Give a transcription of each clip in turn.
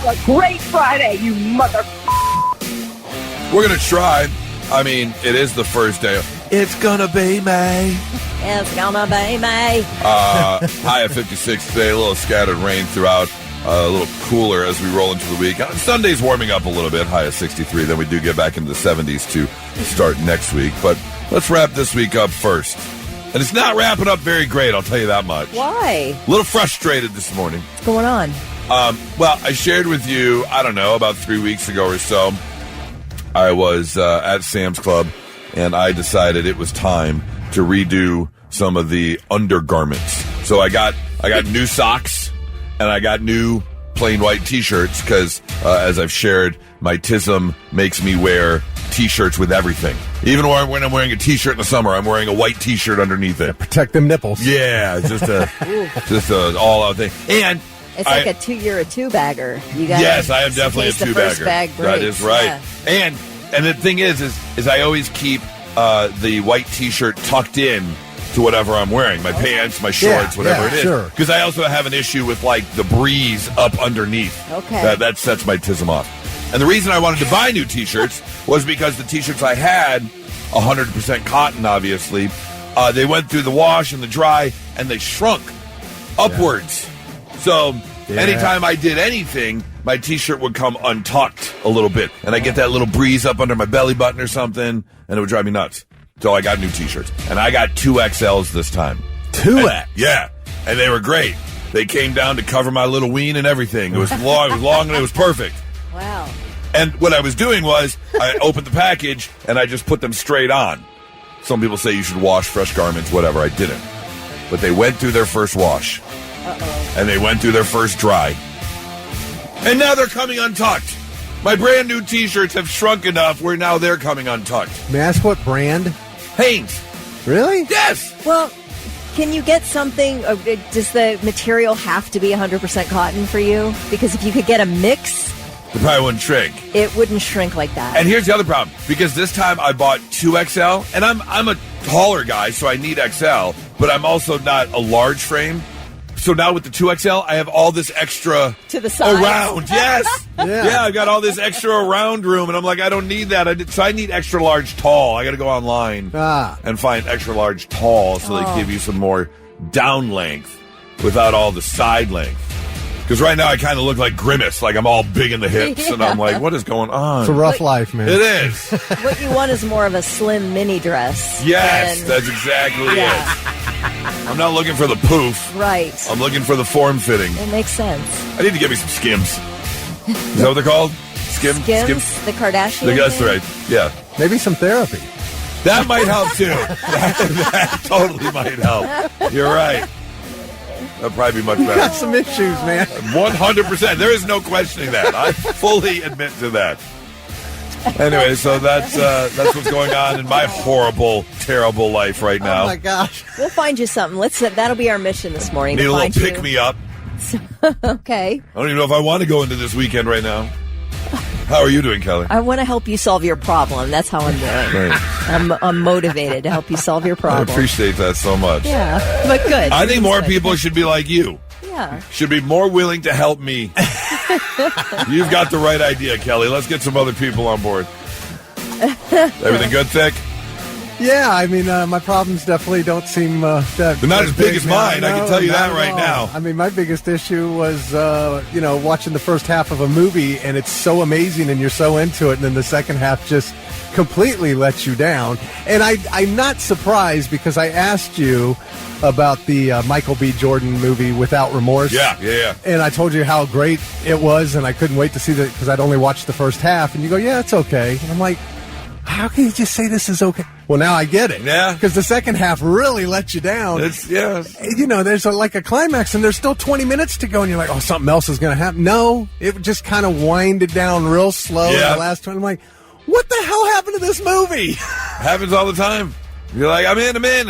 a great Friday, you mother... We're going to try. I mean, it is the first day. It's gonna be May. It's gonna be May. High of 56 today. A little scattered rain throughout. A little cooler as we roll into the week. Sunday's warming up a little bit. High of 63. Then we do get back into the 70s to start next week. But let's wrap this week up first. And it's not wrapping up very great, I'll tell you that much. Why? A little frustrated this morning. What's going on? Well, I shared with you, I don't know, about 3 weeks ago or so, I was at Sam's Club, and I decided it was time to redo some of the undergarments. So I got new socks, and I got new plain white T-shirts, because, as I've shared, my tism makes me wear T-shirts with everything. Even when I'm wearing a T-shirt in the summer, I'm wearing a white T-shirt underneath it. Protect them nipples. Yeah, it's just a all-out thing. And it's like you're a two-bagger. You got yes, I am definitely a two-bagger. That is right. Yeah. And the thing is I always keep the white T-shirt tucked in to whatever I'm wearing, my pants, my shorts, whatever it is. Sure. Because I also have an issue with like the breeze up underneath. Okay. That sets my tism off. And the reason I wanted to buy new T-shirts was because the T-shirts I had, 100% cotton, obviously, they went through the wash and the dry, and they shrunk upwards. So anytime I did anything, my T-shirt would come untucked a little bit, and I get that little breeze up under my belly button or something, and it would drive me nuts. So I got new T-shirts, and I got 2XLs this time. 2X? Yeah, and they were great. They came down to cover my little ween and everything. It was long, and it was perfect. Wow. And what I was doing was I opened the package, and I just put them straight on. Some people say you should wash fresh garments, whatever. I didn't. But they went through their first wash. And they went through their first dry. And now they're coming untucked. My brand new T-shirts have shrunk enough where now they're coming untucked. May I ask what brand? Hanes. Really? Yes. Well, can you get something, does the material have to be 100% cotton for you? Because if you could get a mix, it probably wouldn't shrink. It wouldn't shrink like that. And here's the other problem. Because this time I bought 2XL, and I'm a taller guy, so I need XL, but I'm also not a large frame. So now with the 2XL, I have all this extra to the side around. Yes. Yeah, I've got all this extra around room, and I'm like, I don't need that. So I need extra large tall. I got to go online and find extra large tall so they give you some more down length without all the side length. Because right now I kind of look like Grimace, like I'm all big in the hips, and I'm like, what is going on? It's a rough life, man. It is. What you want is more of a slim mini dress. Yes, that's exactly it. I'm not looking for the poof. Right. I'm looking for the form fitting. It makes sense. I need to get me some Skims. Is that what they're called? Skims? The Kardashian? That's right. Yeah. Maybe some therapy. That might help, too. that totally might help. You're right. That'd probably be much better. You got some issues, man. 100%. There is no questioning that. I fully admit to that. Anyway, so that's what's going on in my horrible, terrible life right now. Oh my gosh! We'll find you something. That'll be our mission this morning. Need a little pick me up. Okay. I don't even know if I want to go into this weekend right now. How are you doing, Kelly? I want to help you solve your problem. That's how I'm doing. Right. I'm motivated to help you solve your problem. I appreciate that so much. Yeah, but good. I think more people should be like you. Yeah. Should be more willing to help me. You've got the right idea, Kelly. Let's get some other people on board. Everything good, Thick? Yeah, I mean, my problems definitely don't seem that. They're not as big as mine. I can tell you that right now. I mean, my biggest issue was, watching the first half of a movie, and it's so amazing, and you're so into it, and then the second half just completely lets you down. And I'm not surprised because I asked you about the Michael B. Jordan movie Without Remorse. Yeah. And I told you how great it was, and I couldn't wait to see that because I'd only watched the first half. And you go, yeah, it's okay. And I'm like, how can you just say this is okay? Well, now I get it. Yeah. Because the second half really lets you down. There's like a climax, and there's still 20 minutes to go, and you're like, oh, something else is going to happen. No, it just kind of winded down real slow in the last 20. I'm like, what the hell happened to this movie? Happens all the time. You're like, I'm in.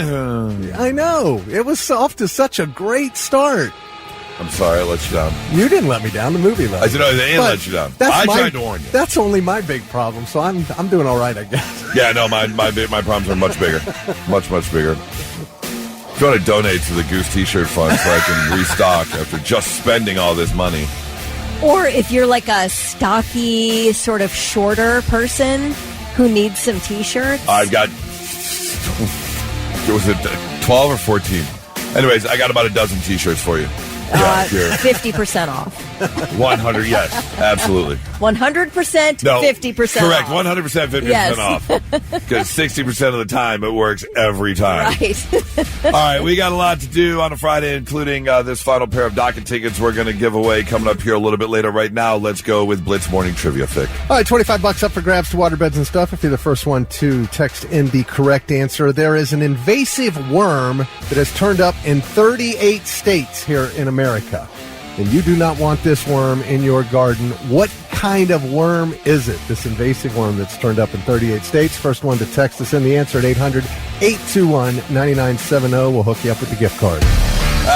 I know. It was off to such a great start. I'm sorry I let you down. You didn't let me down. The movie let me down. I said, no, they didn't let you down. I tried to warn you. That's only my big problem, so I'm doing all right, I guess. Yeah, no, my problems are much bigger. Much bigger. If you want to donate to the Goose T-shirt fund so I can restock after just spending all this money, Or if you're like a stocky, sort of shorter person who needs some T-shirts. I've got, was it 12 or 14? Anyways, I got about a dozen T-shirts for you. Here. 50% off. 100, yes, absolutely. 100%, No, 50% correct, off. 100%, 50% Yes. off. Because 60% of the time, it works every time. Right. All right, we got a lot to do on a Friday, including this final pair of docket tickets we're going to give away coming up here a little bit later. Right now, let's go with Blitz Morning Trivia, Thick. All right, $25 up for grabs to waterbeds and stuff. If you're the first one to text in the correct answer, there is an invasive worm that has turned up in 38 states here in America. And you do not want this worm in your garden. What kind of worm is it, this invasive worm that's turned up in 38 states? First one to text us in the answer at 800-821-9970. We'll hook you up with the gift card. All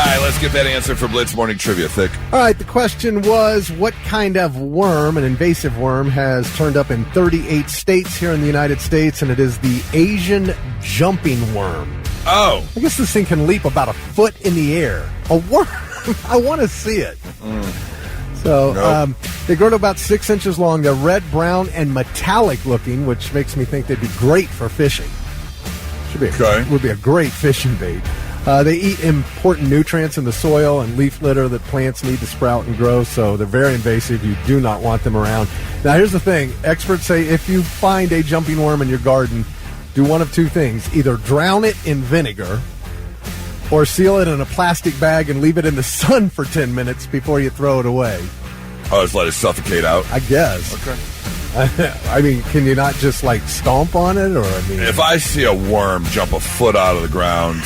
right, let's get that answer for Blitz Morning Trivia, Thick. All right, the question was, what kind of worm, an invasive worm, has turned up in 38 states here in the United States? And it is the Asian jumping worm. Oh. I guess this thing can leap about a foot in the air. A worm? I want to see it. So Nope. they grow to about 6 inches long. They're red, brown, and metallic looking, which makes me think they'd be great for fishing. Would be a great fishing bait. They eat important nutrients in the soil and leaf litter that plants need to sprout and grow, so they're very invasive. You do not want them around. Now, here's the thing. Experts say if you find a jumping worm in your garden, do one of two things. Either drown it in vinegar or seal it in a plastic bag and leave it in the sun for 10 minutes before you throw it away. Oh, just let it suffocate out? I guess. Okay. I mean, can you not just, like, stomp on it? Or I mean, If I see a worm jump a foot out of the ground,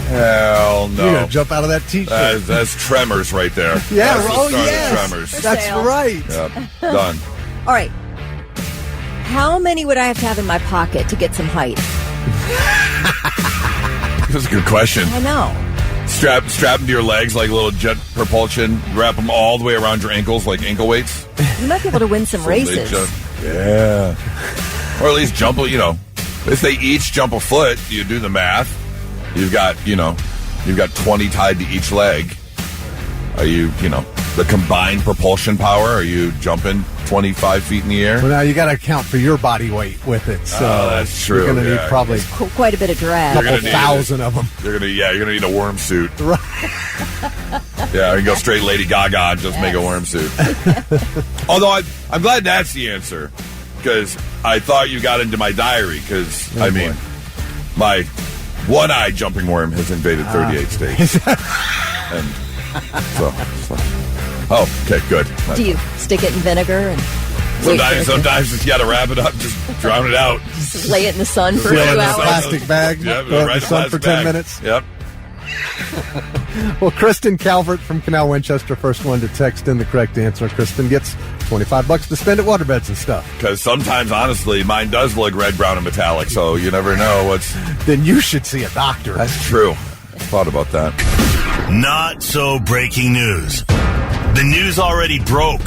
hell no. you're going to jump out of that T-shirt. That's tremors right there. Yeah, That's the oh, start of yes. tremors. That's Sale. right. Yep, done. All right. How many would I have to have in my pocket to get some height? That's a good question. I know. Strap them to your legs like little jet propulsion. Wrap them all the way around your ankles like ankle weights. You might be able to win some So they races. yeah. Or at least jump, if they each jump a foot, you do the math. You've got 20 tied to each leg. Are you, the combined propulsion power, are you jumping 25 feet in the air? Well, now you got to account for your body weight with it. So that's true. You're going to need probably Quite a bit of drag. You're gonna couple need thousand of them. You're gonna need a worm suit. Right. Yeah, you can go straight Lady Gaga and just make a worm suit. Although I'm glad that's the answer, because I thought you got into my diary. Because my one-eyed jumping worm has invaded 38 states, and so. Oh, okay, good. Do you stick it in vinegar and Sometimes you got to wrap it up, just drown it out. just lay it in the sun for a Seal it few in a hours? plastic bag. Yep, Throw it in right the sun for 10 bag. minutes. Yep. Well, Kristen Calvert from Canal Winchester, first one to text in the correct answer. Kristen gets $25 to spend at waterbeds and stuff. Because sometimes, honestly, mine does look red, brown, and metallic, so you never know what's... Then you should see a doctor. That's true. Thought about that. Not so breaking news. The news already broke.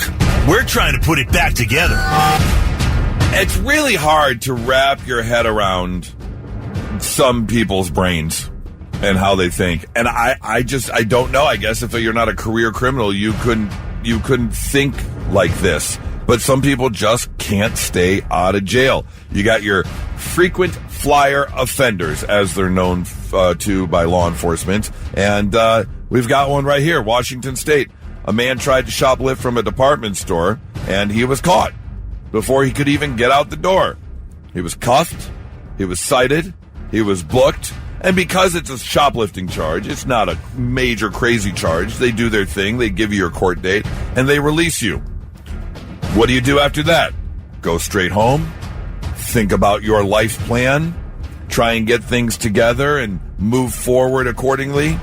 We're trying to put it back together. It's really hard to wrap your head around some people's brains and how they think. And I don't know. I guess if you're not a career criminal, you couldn't think like this. But some people just can't stay out of jail. You got your frequent flyer offenders, as they're known to by law enforcement. And we've got one right here, Washington State. A man tried to shoplift from a department store, and he was caught before he could even get out the door. He was cuffed, he was cited, he was booked, and because it's a shoplifting charge, it's not a major crazy charge. They do their thing, they give you your court date, and they release you. What do you do after that? Go straight home? Think about your life plan? Try and get things together and move forward accordingly?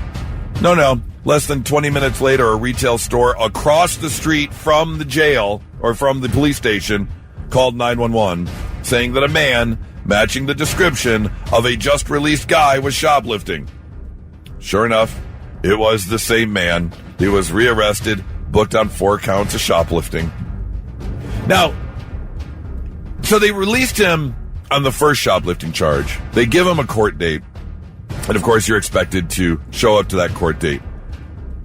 No. Less than 20 minutes later, a retail store across the street from the jail or from the police station called 911 saying that a man matching the description of a just released guy was shoplifting. Sure enough, it was the same man. He was rearrested, booked on 4 counts of shoplifting. Now, so they released him on the first shoplifting charge. They give him a court date. And of course, you're expected to show up to that court date.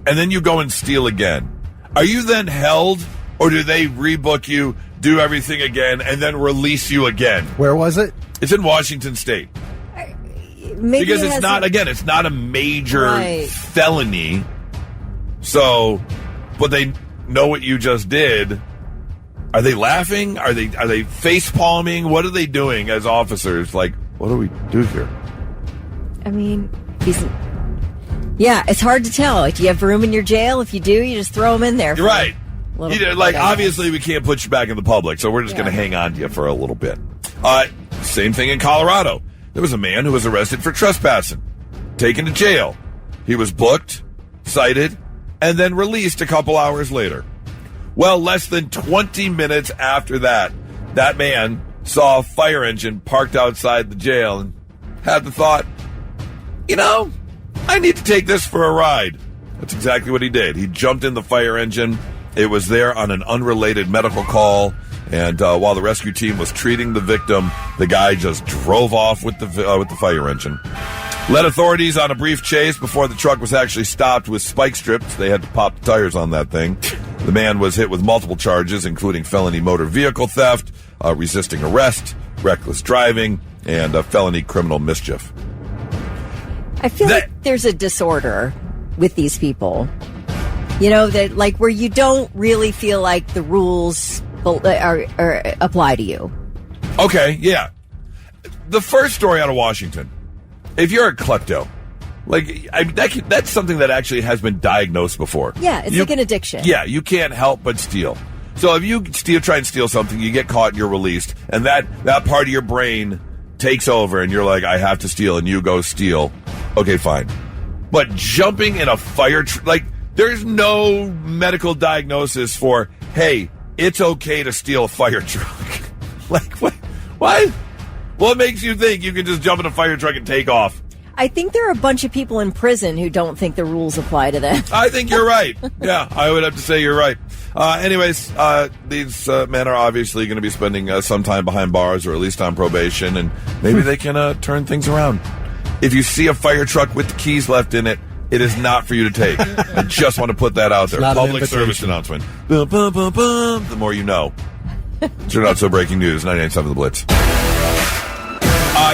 And then you go and steal again. Are you then held, or do they rebook you, do everything again, and then release you again? Where was it? It's in Washington State. Maybe Because it's not a major felony. So, but they know what you just did. Are they laughing? Are they face palming? What are they doing as officers? Like, what do we do here? I mean, it's hard to tell. Do you have room in your jail? If you do, you just throw them in there. You're right. Obviously, we can't put you back in the public, so we're just going to hang on to you for a little bit. Same thing in Colorado. There was a man who was arrested for trespassing, taken to jail. He was booked, cited, and then released a couple hours later. Well, less than 20 minutes after that man saw a fire engine parked outside the jail and had the thought, I need to take this for a ride. That's exactly what he did. He jumped in the fire engine. It was there on an unrelated medical call. And while the rescue team was treating the victim, the guy just drove off with the fire engine. Led authorities on a brief chase before the truck was actually stopped with spike strips. They had to pop the tires on that thing. The man was hit with multiple charges, including felony motor vehicle theft, resisting arrest, reckless driving, and felony criminal mischief. I feel like there's a disorder with these people. That where you don't really feel like the rules are apply to you. Okay, yeah. The first story out of Washington, if you're a klepto, that's something that actually has been diagnosed before. Yeah, it's like an addiction. Yeah, you can't help but steal. So if you try and steal something, you get caught and you're released, and that part of your brain takes over, and you're like, I have to steal, and you go steal. Okay, fine. But jumping in a fire truck, there's no medical diagnosis for, hey, it's okay to steal a fire truck. What? What makes you think you can just jump in a fire truck and take off? I think there are a bunch of people in prison who don't think the rules apply to them. I think you're right. Yeah, I would have to say you're right. Anyways, these men are obviously going to be spending some time behind bars or at least on probation, and maybe they can turn things around. If you see a fire truck with the keys left in it, it is not for you to take. I just want to put that out there. Public service announcement. Boom, boom, boom, boom. The more you know. Turn out so breaking news. 99.7 The Blitz.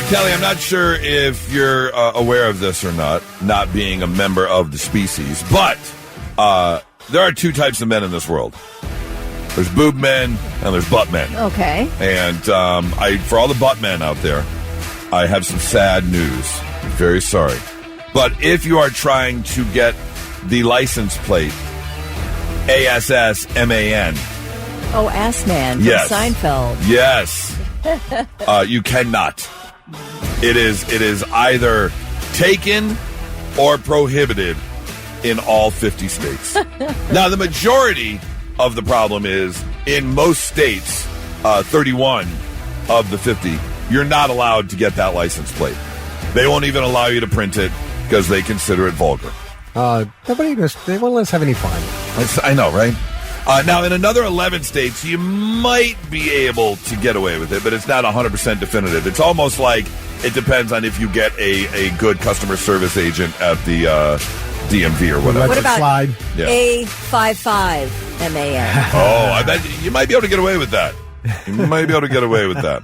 Kelly, I'm not sure if you're aware of this or not being a member of the species, but there are two types of men in this world. There's boob men and there's butt men. Okay. And for all the butt men out there, I have some sad news. I'm very sorry. But if you are trying to get the license plate, ASSMAN. Oh, Assman from Yes. Seinfeld. Yes. You cannot. It is either taken or prohibited in all 50 states. Now, the majority of the problem is in most states, 31 of the 50, you're not allowed to get that license plate. They won't even allow you to print it because they consider it vulgar. They won't let us have any fun. I know, right? Now, in another 11 states, you might be able to get away with it, but it's not 100% definitive. It's almost like it depends on if you get a good customer service agent at the DMV or whatever. What about slide? Yeah. A55MAN? Oh, I bet you might be able to get away with that. You might be able to get away with that.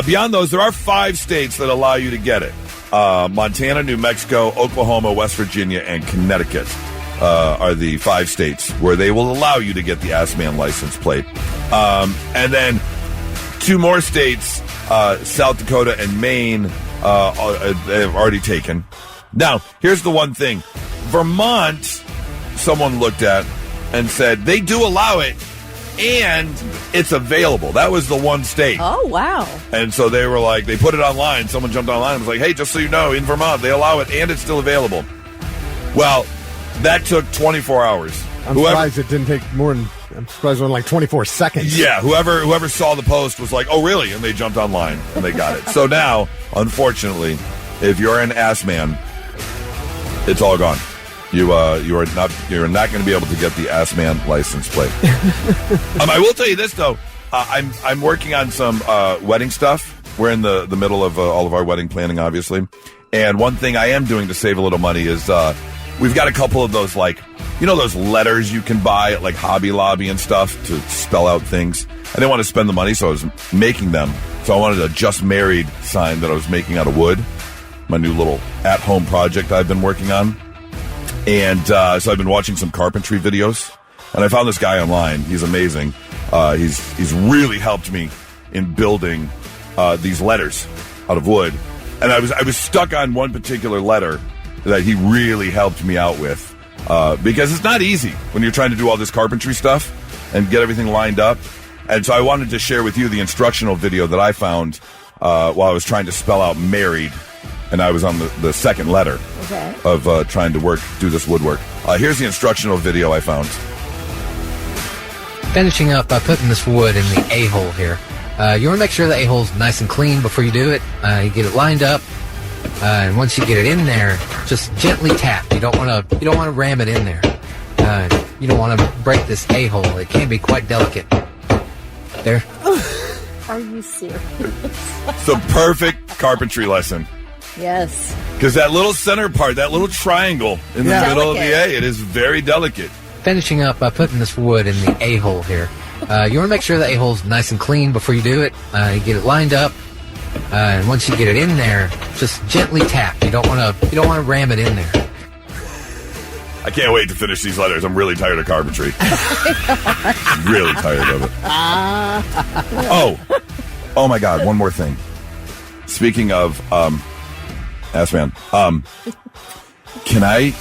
Beyond those, there are 5 states that allow you to get it. Montana, New Mexico, Oklahoma, West Virginia, and Connecticut are the 5 states where they will allow you to get the Assman license plate. And then 2 more states, South Dakota and Maine, have already taken. Now, here's the one thing. Vermont, someone looked at and said they do allow it, and it's available. That was the one state. Oh, wow. And so they were like, they put it online. Someone jumped online and was like, hey, just so you know, in Vermont, they allow it, and it's still available. Well, that took 24 hours. I'm surprised it didn't take more than, I'm surprised it went like 24 seconds. Yeah, whoever saw the post was like, oh, really? And they jumped online, and they got it. So now, unfortunately, if you're an ass man, it's all gone. You are not going to be able to get the Assman license plate. I will tell you this though, I'm working on some wedding stuff. We're in the middle of all of our wedding planning, obviously. And one thing I am doing to save a little money is we've got a couple of those you know those letters you can buy at like Hobby Lobby and stuff to spell out things? I didn't want to spend the money, so I was making them. So I wanted a Just Married sign that I was making out of wood. My new little at-home project I've been working on. And so I've been watching some carpentry videos. And I found this guy online. He's amazing. He's really helped me in building these letters out of wood. And I was stuck on one particular letter that he really helped me out with. Because it's not easy when you're trying to do all this carpentry stuff and get everything lined up. And so I wanted to share with you the instructional video that I found while I was trying to spell out married. And I was on the second letter of trying to do this woodwork. Here's the instructional video I found. Finishing up by putting this wood in the A-hole here. You want to make sure the A-hole's nice and clean before you do it. You get it lined up. And once you get it in there, just gently tap. You don't want to ram it in there. You don't want to break this A-hole. It can be quite delicate. There. Are you serious? It's the perfect carpentry lesson. Yes. Because that little center part, that little triangle in the middle of the A, it is very delicate. Finishing up by putting this wood in the A-hole here. You want to make sure the A-hole's nice and clean before you do it. You get it lined up. And once you get it in there, just gently tap. You don't want to ram it in there. I can't wait to finish these letters. I'm really tired of carpentry. Really tired of it. Oh my God! One more thing. Speaking of ass man, can I?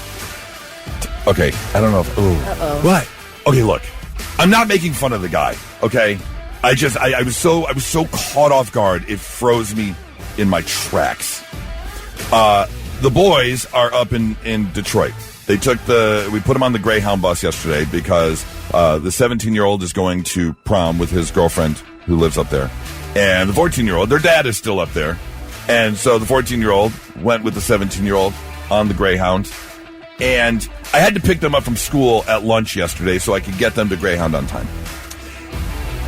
Okay, I don't know if. What? Okay, look, I'm not making fun of the guy. Okay, I was so caught off guard. It froze me in my tracks. The boys are up in Detroit. We put him on the Greyhound bus yesterday because the 17-year-old is going to prom with his girlfriend who lives up there. And the 14-year-old, their dad is still up there. And so the 14-year-old went with the 17-year-old on the Greyhound. And I had to pick them up from school at lunch yesterday so I could get them to Greyhound on time.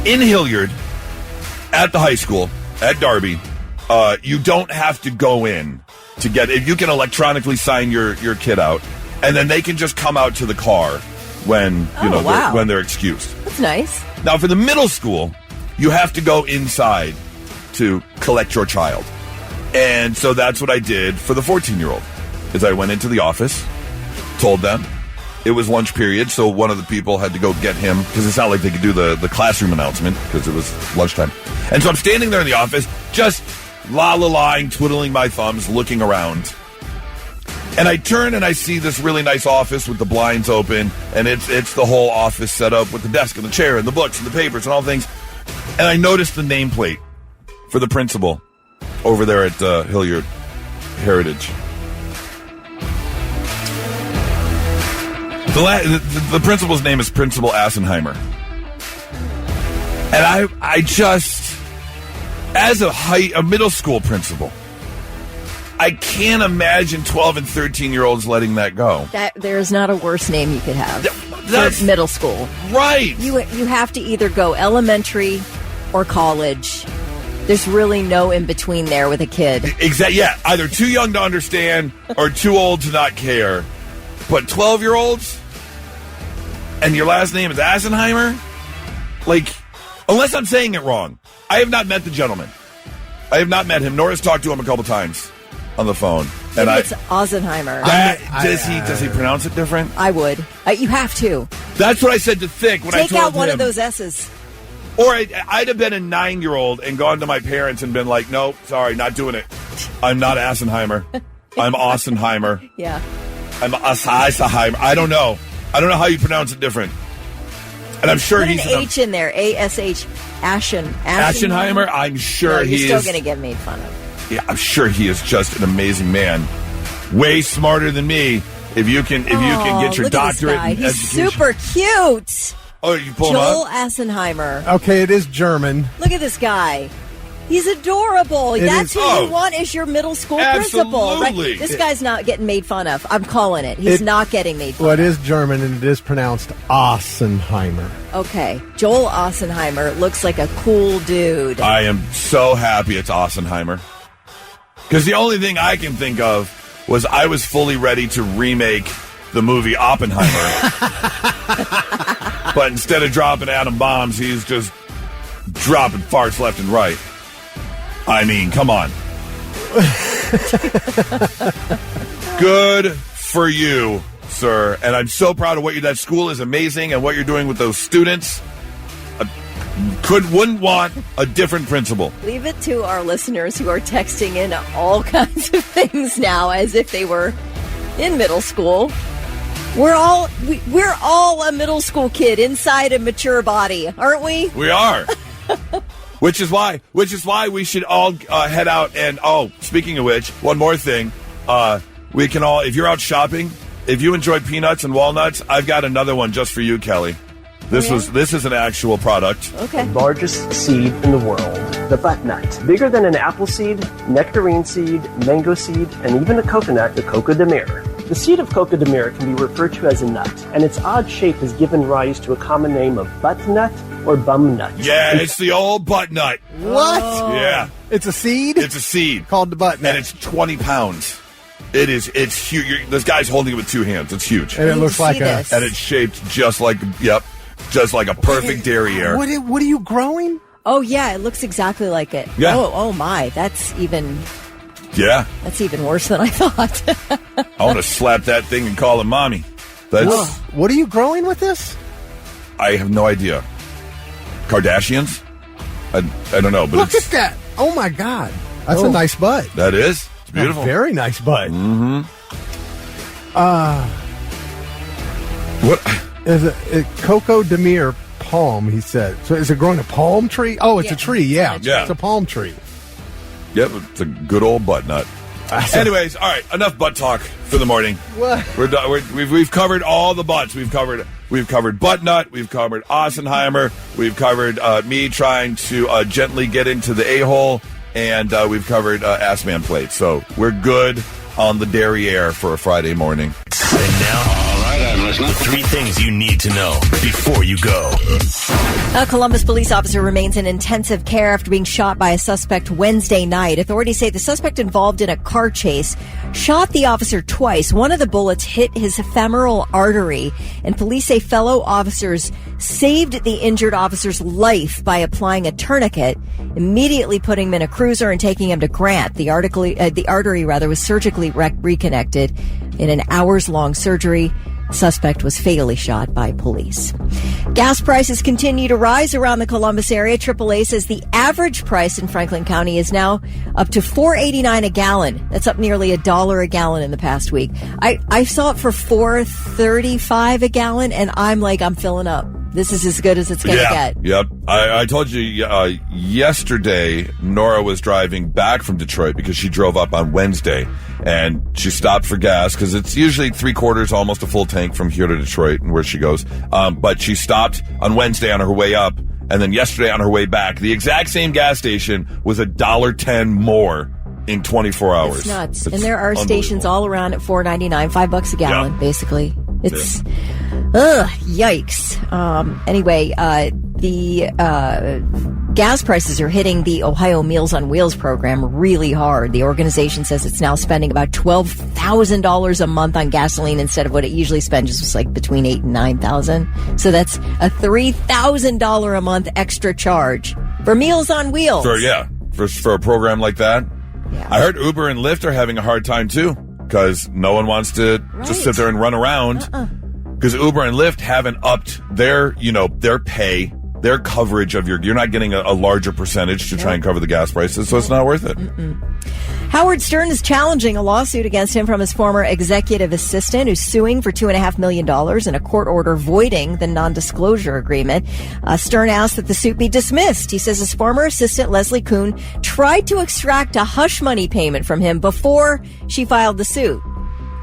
In Hilliard, at the high school, at Darby, you don't have to go in to get it. You can electronically sign your kid out. And then they can just come out to the car when when they're excused. That's nice. Now, for the middle school, you have to go inside to collect your child. And so that's what I did for the 14-year-old. Is I went into the office, told them it was lunch period, so one of the people had to go get him because it's not like they could do the classroom announcement because it was lunchtime. And so I'm standing there in the office, just la-la-lying, twiddling my thumbs, looking around. And I turn and I see this really nice office with the blinds open, and it's the whole office set up with the desk and the chair and the books and the papers and all things. And I noticed the nameplate for the principal over there at Hilliard Heritage. The principal's name is Principal Assenheimer. And I just, as a middle school principal, I can't imagine 12 and 13-year-olds letting that go. There's not a worse name you could have That's for middle school. Right. You have to either go elementary or college. There's really no in between there with a kid. Exactly. Yeah, either too young to understand or too old to not care. But 12-year-olds and your last name is Assenheimer? Like, unless I'm saying it wrong. I have not met the gentleman. I have not met him, nor has talked to him a couple times on the phone. And it's Assenheimer. Does he pronounce it different? I would. You have to. That's what I said to Thick when I told him. Take out one of those S's. Or I'd have been a 9-year-old and gone to my parents and been like, no, sorry, not doing it. I'm not Assenheimer. I'm Assenheimer. Yeah. I'm Assenheimer. I don't know. I don't know how you pronounce it different. And I'm sure Put he's an H in there. A-S-H. Assenheimer. I'm sure he is. You're still going to get made fun of. Yeah, I'm sure he is just an amazing man. Way smarter than me. If you can get your doctorate in He's education. super cute. Oh, you pull him Joel up? Assenheimer. Okay, it is German. Look at this guy. He's adorable. That's who you want as your middle school principal. Right? This guy's not getting made fun of. I'm calling it. He's not getting made fun of. Well, it is German, and it is pronounced Assenheimer. Okay. Joel Assenheimer looks like a cool dude. I am so happy it's Assenheimer. Because the only thing I can think of was I was fully ready to remake the movie Oppenheimer. But instead of dropping atom bombs, he's just dropping farts left and right. I mean, come on. Good for you, sir. And I'm so proud of what you. That school is amazing, and what you're doing with those students. Wouldn't want a different principal. Leave it to our listeners who are texting in all kinds of things now, as if they were in middle school. We're all a middle school kid inside a mature body, aren't we? We are. Which is why we should all head out and, speaking of which, one more thing. We can all, if you're out shopping, if you enjoy peanuts and walnuts, I've got another one just for you, Kelly. This is an actual product. Okay. Largest seed in the world, the buttnut. Bigger than an apple seed, nectarine seed, mango seed, and even a coconut, the coco de mer. The seed of coco de mer can be referred to as a nut, and its odd shape has given rise to a common name of buttnut or bum nut. Yeah, it's the old butt nut. What? Yeah. It's a seed? It's a seed. Called the butt nut. And it's 20 pounds. It's huge. This guy's holding it with two hands. It's huge. And it looks like this. And it's shaped just like a perfect derriere. What are you growing? Oh, yeah, it looks exactly like it. Yeah. Oh my, that's even worse than I thought. I want to slap that thing and call it mommy. What are you growing with this? I have no idea. Kardashians? I don't know, but Look at that. Oh, my God. That's a nice butt. That is. It's beautiful. A very nice butt. Mm-hmm. What? Is a Coco de Mer palm, he said. So is it growing a palm tree? Oh, it's a tree, yeah. It's a palm tree. Yep, it's a good old butt nut. Anyways, all right, enough butt talk for the morning. What? We're done. We've covered all the butts. We've covered butt nut. We've covered Assenheimer. We've covered me trying to gently get into the a-hole, and we've covered ass man plate. So we're good on the derriere for a Friday morning. And now, the 3 things you need to know before you go. A Columbus police officer remains in intensive care after being shot by a suspect Wednesday night. Authorities say the suspect involved in a car chase shot the officer twice. One of the bullets hit his femoral artery, and police say fellow officers saved the injured officer's life by applying a tourniquet, immediately putting him in a cruiser and taking him to Grant. The artery was surgically reconnected in an hours-long surgery. Suspect was fatally shot by police. Gas prices continue to rise around the Columbus area. AAA says the average price in Franklin County is now up to $4.89 a gallon. That's up nearly $1 a gallon in the past week. I saw it for $4.35 a gallon, and I'm filling up. This is as good as it's going to get. Yep. I told you yesterday, Nora was driving back from Detroit because she drove up on Wednesday, and she stopped for gas because it's usually 3/4, almost a full tank from here to Detroit and where she goes. But she stopped on Wednesday on her way up, and then yesterday on her way back. The exact same gas station was $1.10 more in 24 hours. It's nuts. And there are stations all around at $4.99, $5 a gallon, basically. It's, yikes. Anyway, the gas prices are hitting the Ohio Meals on Wheels program really hard. The organization says it's now spending about $12,000 a month on gasoline instead of what it usually spends, which was like between $8,000 and $9,000. So that's a $3,000 a month extra charge for Meals on Wheels. For a program like that. Yeah. I heard Uber and Lyft are having a hard time too, because no one wants to just sit there and run around. Because Uber and Lyft haven't upped their pay, their coverage of you're not getting a larger percentage to try and cover the gas prices, so it's not worth it. Howard Stern is challenging a lawsuit against him from his former executive assistant, who's suing for $2.5 million in a court order voiding the non-disclosure agreement. Stern asked that the suit be dismissed. He says his former assistant, Leslie Kuhn, tried to extract a hush money payment from him before she filed the suit.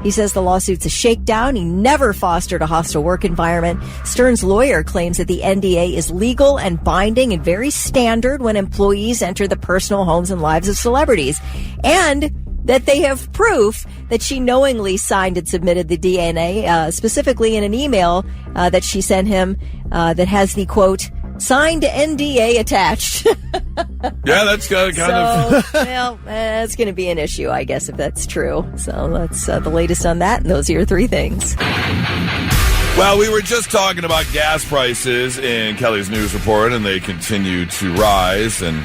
He says the lawsuit's a shakedown. He never fostered a hostile work environment. Stern's lawyer claims that the NDA is legal and binding and very standard when employees enter the personal homes and lives of celebrities, and that they have proof that she knowingly signed and submitted the DNA, specifically in an email that she sent him that has the, quote, Signed NDA attached. Yeah, that's kind of. Well, it's going to be an issue, I guess, if that's true. So that's the latest on that. And those are your three things. Well, we were just talking about gas prices in Kelly's news report, and they continue to rise and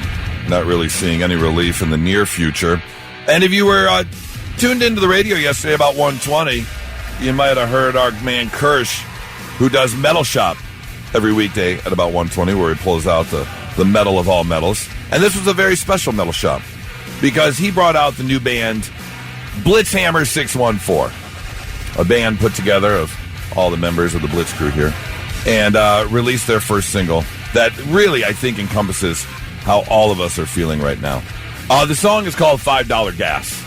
not really seeing any relief in the near future. And if you were tuned into the radio yesterday about 1:20, you might have heard our man Kirsch, who does Metal Shop every weekday at about 1:20, where he pulls out the metal of all metals. And this was a very special Metal Shop because he brought out the new band Blitzhammer 614, a band put together of all the members of the Blitz crew here, and released their first single that really, I think, encompasses how all of us are feeling right now. The song is called $5 Gas,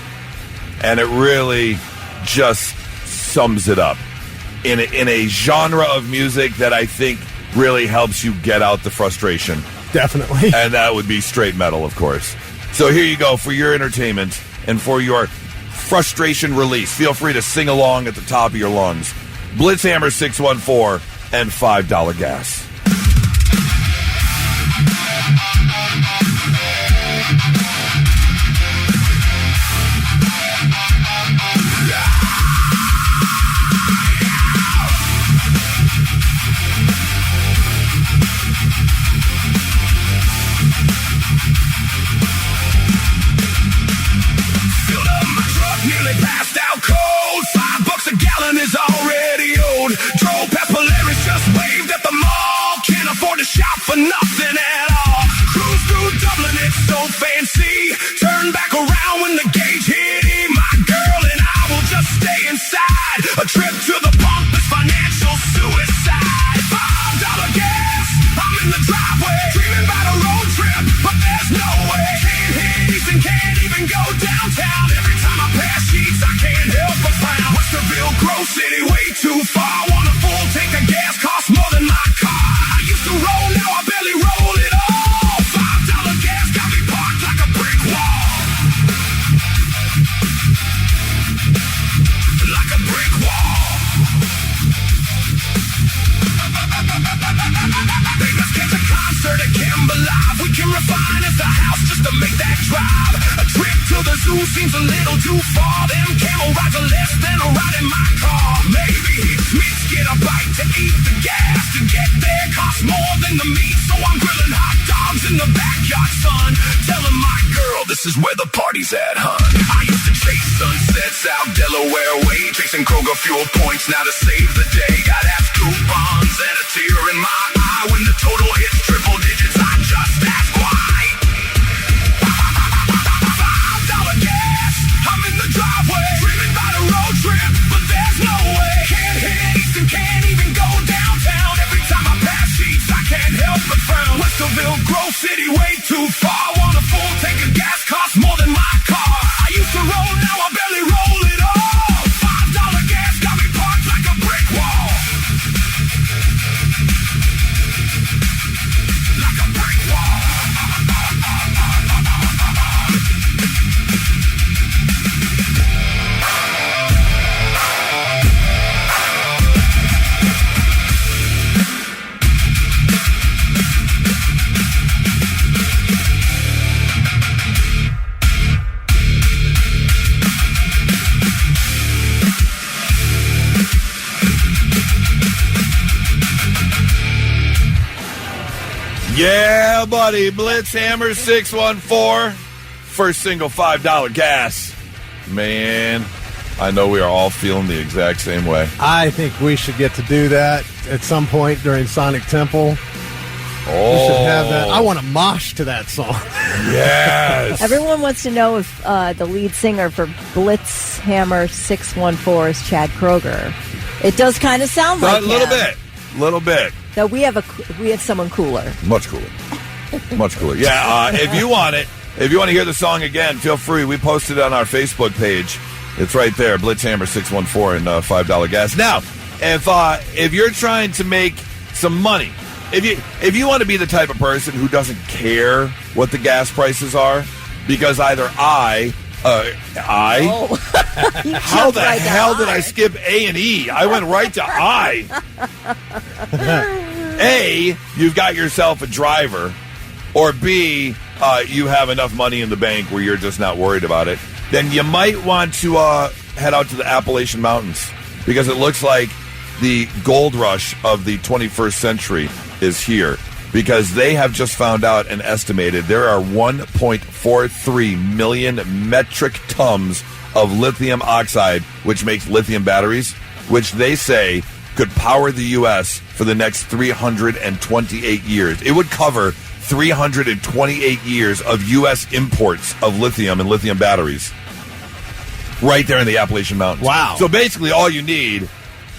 and it really just sums it up in a genre of music that I think really helps you get out the frustration. Definitely. And that would be straight metal, of course. So here you go for your entertainment and for your frustration release. Feel free to sing along at the top of your lungs. Blitzhammer 614 and $5 Gas. Is already old. Drove past Polaris, just waved at the mall. Can't afford to shop for nothing at all. Cruise through Dublin, it's so fancy. Turn back around when the gauge hit him. My girl and I will just stay inside. A trip to the pump is financial suicide. $5 gas, I'm in the driveway. Dreaming about a road trip, but there's no way. Can't hit East and can't even go downtown. Every time I pass Sheets, I can't help but frown. Westerville, Grove City, way too far. Want a full tank of gas, costs more than my car. I used to roll, now I barely roll it all. $5 gas got me parked like a brick wall. Like a brick wall. They must catch a concert at Campbell Live. We can refine as the house just to make that drive. A trip to the zoo seems a little too far. Them camel rides are less than a ride in my car. Maybe Mitch get a bite to eat. The gas to get there costs more than the meat. So I'm grilling hot dogs in the backyard, son. Telling my girl this is where the party's at, hun. I used to chase sunsets out Delaware way. Chasing Kroger fuel points now to save the day. Got half coupons and a tear in my eye. When the total hits triple digits, I just ask why. $5 gas, I'm in the driveway. Dreaming about a road trip, but there's no way. Can't hit East and can't even go downtown. Every time I pass Sheets, I can't help but frown. Westerville, Grove City, way too far. Want a full tank of gas, costs more than my car. I used to roll, now I barely roll it all. $5 gas got me parked like a brick wall. Like a brick wall. Yeah, buddy. Blitzhammer 614. First single, $5 Gas. Man, I know we are all feeling the exact same way. I think we should get to do that at some point during Sonic Temple. Oh. We should have that. I want to mosh to that song. Yes. Everyone wants to know if the lead singer for Blitzhammer 614 is Chad Kroger. It does kind of sound like a little bit. So we have someone cooler. Much cooler. Much cooler. Yeah, if you want it, if you want to hear the song again, feel free. We posted it on our Facebook page. It's right there, Blitzhammer 614 and $5 Gas. Now, if you're trying to make some money, if you want to be the type of person who doesn't care what the gas prices are, because either how the hell did I skip A and E? I went right to I. A, you've got yourself a driver, or B, you have enough money in the bank where you're just not worried about it, then you might want to head out to the Appalachian Mountains, because it looks like the gold rush of the 21st century is here, because they have just found out and estimated there are 1.43 million metric tons of lithium oxide, which makes lithium batteries, which they say could power the U.S. for the next 328 years. It would cover 328 years of U.S. imports of lithium and lithium batteries right there in the Appalachian Mountains. Wow. So basically all you need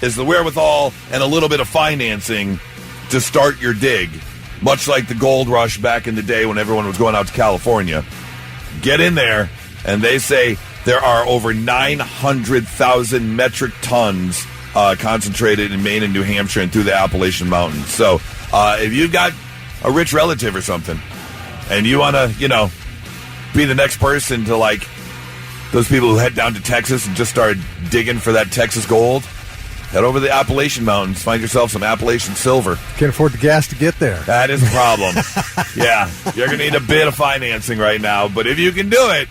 is the wherewithal and a little bit of financing to start your dig, much like the gold rush back in the day when everyone was going out to California. Get in there, and they say there are over 900,000 metric tons concentrated in Maine and New Hampshire and through the Appalachian Mountains. So if you've got a rich relative or something, and you want to, be the next person to, like, those people who head down to Texas and just start digging for that Texas gold, head over to the Appalachian Mountains, find yourself some Appalachian silver. Can't afford the gas to get there. That is a problem. Yeah, you're going to need a bit of financing right now, but if you can do it,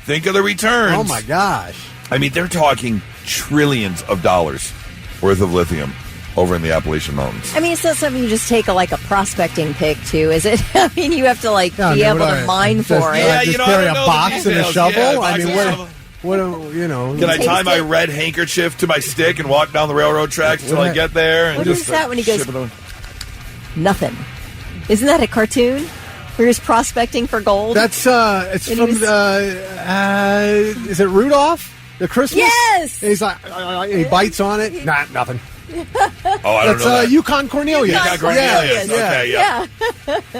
think of the returns. Oh, my gosh. I mean, they're talking trillions of dollars worth of lithium over in the Appalachian Mountains. I mean, it's not something you just take a prospecting pick to, is it? I mean, you have to be able to mine for it. Yeah, just carry a box and a shovel. Yeah, I mean, what Can I tie my red handkerchief to my stick and walk down the railroad tracks until I get there? And What just is that when he goes, ship it away? nothing? Isn't that a cartoon? Where he's prospecting for gold? That's, it's And from, he is it Rudolph? The Christmas? Yes! And he's like, he bites on it. Nah, nothing. Oh, I don't That's know that. Yukon Cornelius. Yukon Cornelius. Okay, yeah.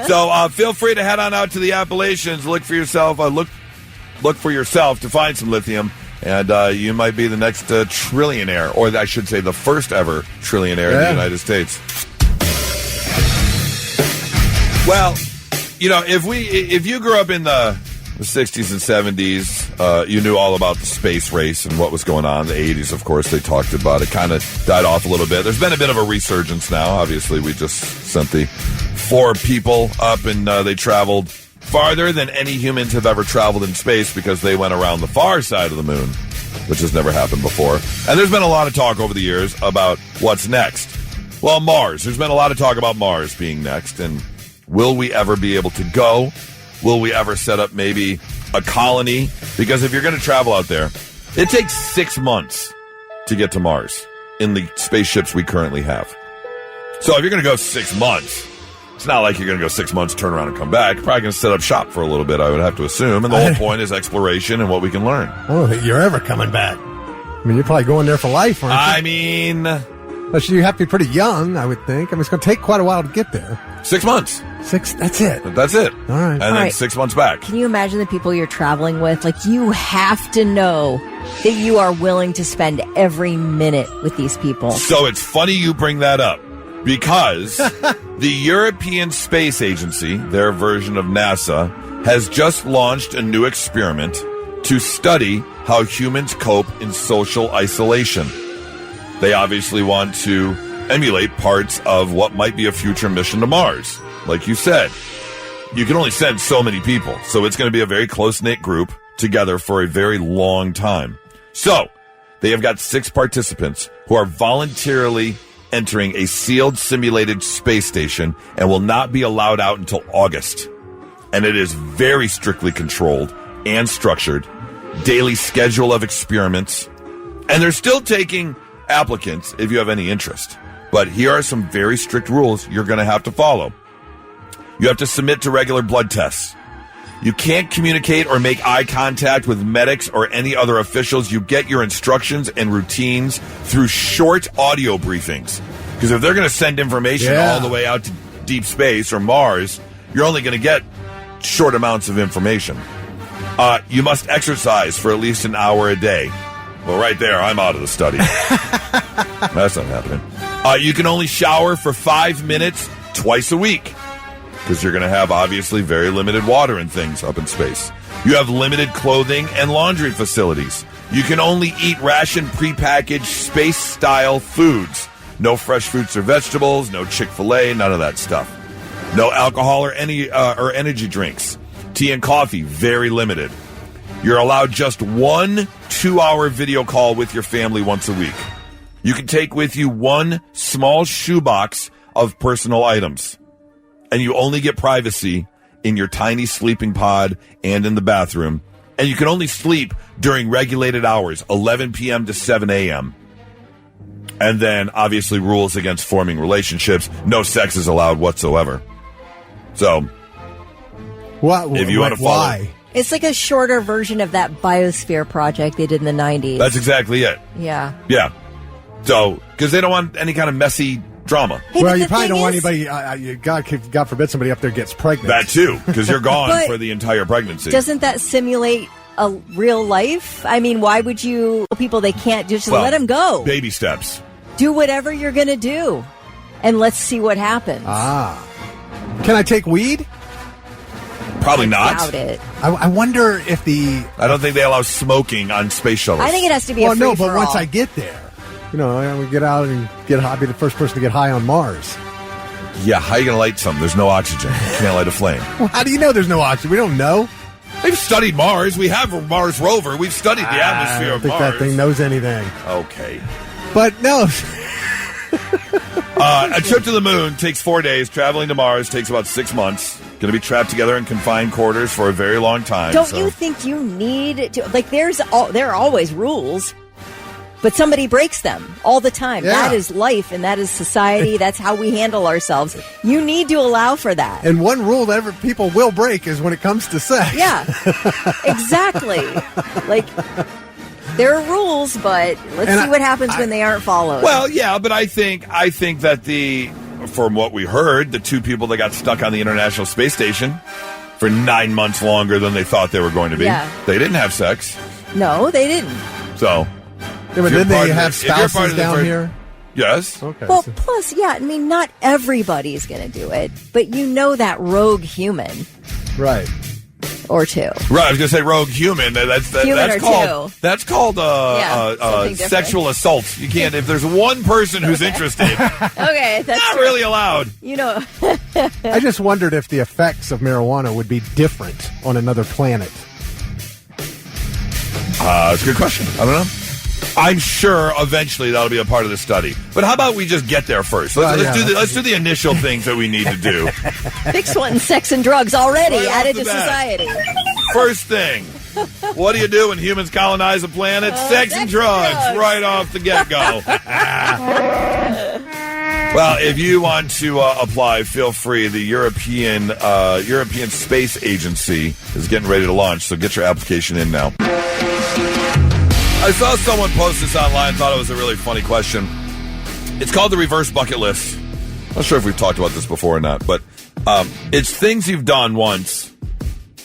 So feel free to head on out to the Appalachians. Look for yourself. Look for yourself to find some lithium, and you might be the next trillionaire, or I should say, the first ever trillionaire in the United States. Well, if you grew up in the 60s and 70s, you knew all about the space race and what was going on. The 80s, of course, they talked about it. Kind of died off a little bit. There's been a bit of a resurgence now. Obviously, we just sent the 4 people up, and they traveled farther than any humans have ever traveled in space, because they went around the far side of the moon, which has never happened before. And there's been a lot of talk over the years about what's next. Well, Mars. There's been a lot of talk about Mars being next, and will we ever be able to go? Will we ever set up maybe a colony? Because if you're going to travel out there, it takes 6 months to get to Mars in the spaceships we currently have. So if you're going to go 6 months, it's not like you're going to go 6 months, turn around, and come back. You're probably going to set up shop for a little bit, I would have to assume. And the whole point is exploration and what we can learn. I don't think you're ever coming back. I mean, you're probably going there for life, aren't you? I mean, But you have to be pretty young, I would think. I mean, it's going to take quite a while to get there. 6 months. 6, that's it. That's it. All right. And then 6 months back. Can you imagine the people you're traveling with? You have to know that you are willing to spend every minute with these people. So it's funny you bring that up, because the European Space Agency, their version of NASA, has just launched a new experiment to study how humans cope in social isolation. They obviously want to emulate parts of what might be a future mission to Mars. Like you said, you can only send so many people, so it's going to be a very close-knit group together for a very long time. So they have got 6 participants who are voluntarily entering a sealed simulated space station and will not be allowed out until August. And it is very strictly controlled and structured, daily schedule of experiments, and they're still taking applicants if you have any interest. But here are some very strict rules you're going to have to follow. You have to submit to regular blood tests. You can't communicate or make eye contact with medics or any other officials. You get your instructions and routines through short audio briefings. Because if they're going to send information all the way out to deep space or Mars, you're only going to get short amounts of information. You must exercise for at least an hour a day. Well, right there, I'm out of the study. That's not happening. You can only shower for 5 minutes twice a week, because you're going to have, obviously, very limited water and things up in space. You have limited clothing and laundry facilities. You can only eat ration prepackaged space-style foods. No fresh fruits or vegetables, no Chick-fil-A, none of that stuff. No alcohol or energy drinks. Tea and coffee, very limited. You're allowed just 1 2-hour video call with your family once a week. You can take with you 1 small shoebox of personal items. And you only get privacy in your tiny sleeping pod and in the bathroom. And you can only sleep during regulated hours, 11 p.m. to 7 a.m. And then, obviously, rules against forming relationships. No sex is allowed whatsoever. So, if you want to follow... Why? It's like a shorter version of that Biosphere project they did in the 90s. That's exactly it. Yeah. Yeah. So, because they don't want any kind of messy drama. Hey, Well, you probably don't want anybody, God forbid somebody up there gets pregnant. That too, because you're gone But for the entire pregnancy. Doesn't that simulate a real life? I mean, why would you tell people they can't just let them go? Baby steps. Do whatever you're going to do, and let's see what happens. Can I take weed? Probably not. Doubt it. I wonder if I don't think they allow smoking on space shuttles. I think it has to be a Well, no, but free-for-all. once I get there, I would get out and get high, be the first person to get high on Mars. Yeah, how are you going to light something? There's no oxygen. You can't light a flame. Well, how do you know there's no oxygen? We don't know. They've studied Mars. We have a Mars rover. We've studied the atmosphere I don't of think Mars. that thing knows anything. Okay. But no. A trip to the moon takes 4 days. Traveling to Mars takes about 6 months. Going to be trapped together in confined quarters for a very long time. Don't you think you need to? Like, there are always rules, but somebody breaks them all the time. Yeah. That is life, and that is society. That's how we handle ourselves. You need to allow for that. And one rule that people will break is when it comes to sex. Yeah, exactly. Like, there are rules, but let's see what happens when they aren't followed. Well, yeah, but I think that from what we heard, the 2 people that got stuck on the International Space Station for 9 months longer than they thought they were going to be, they didn't have sex. No, they didn't. So, Yeah, but then they have spouses down here. Yes. Okay. Well, plus, I mean, not everybody's going to do it, but that rogue human Right. or 2. Right, I was going to say rogue human. That's Human called or 2. That's called something different. sexual assault. You can't if there's one person who's interested. Okay, that's not true. really allowed. I just wondered if the effects of marijuana would be different on another planet. It's a good question. I don't know. I'm sure eventually that'll be a part of the study. But how about we just get there first? Let's do the initial things that we need to do. Fix wanting sex and drugs already Right added off to the bat. society. First thing, what do you do when humans colonize a planet? Sex and drugs, right off the get-go. Well, if you want to apply, feel free. The European Space Agency is getting ready to launch, so get your application in now. I saw someone post this online, thought it was a really funny question. It's called the reverse bucket list. Not sure if we've talked about this before or not, but it's things you've done once,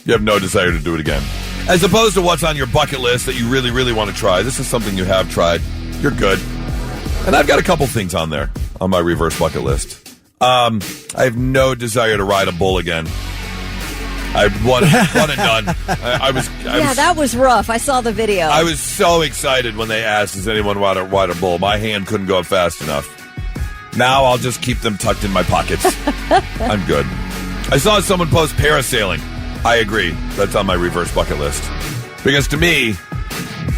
you have no desire to do it again. As opposed to what's on your bucket list that you really, really want to try. This is something you have tried. You're good. And I've got a couple things on there on my reverse bucket list. I have no desire to ride a bull again. I one and done. That was rough. I saw the video. I was so excited when they asked, does anyone want to ride a bull? My hand couldn't go up fast enough. Now I'll just keep them tucked in my pockets. I'm good. I saw someone post parasailing. I agree. That's on my reverse bucket list. Because to me,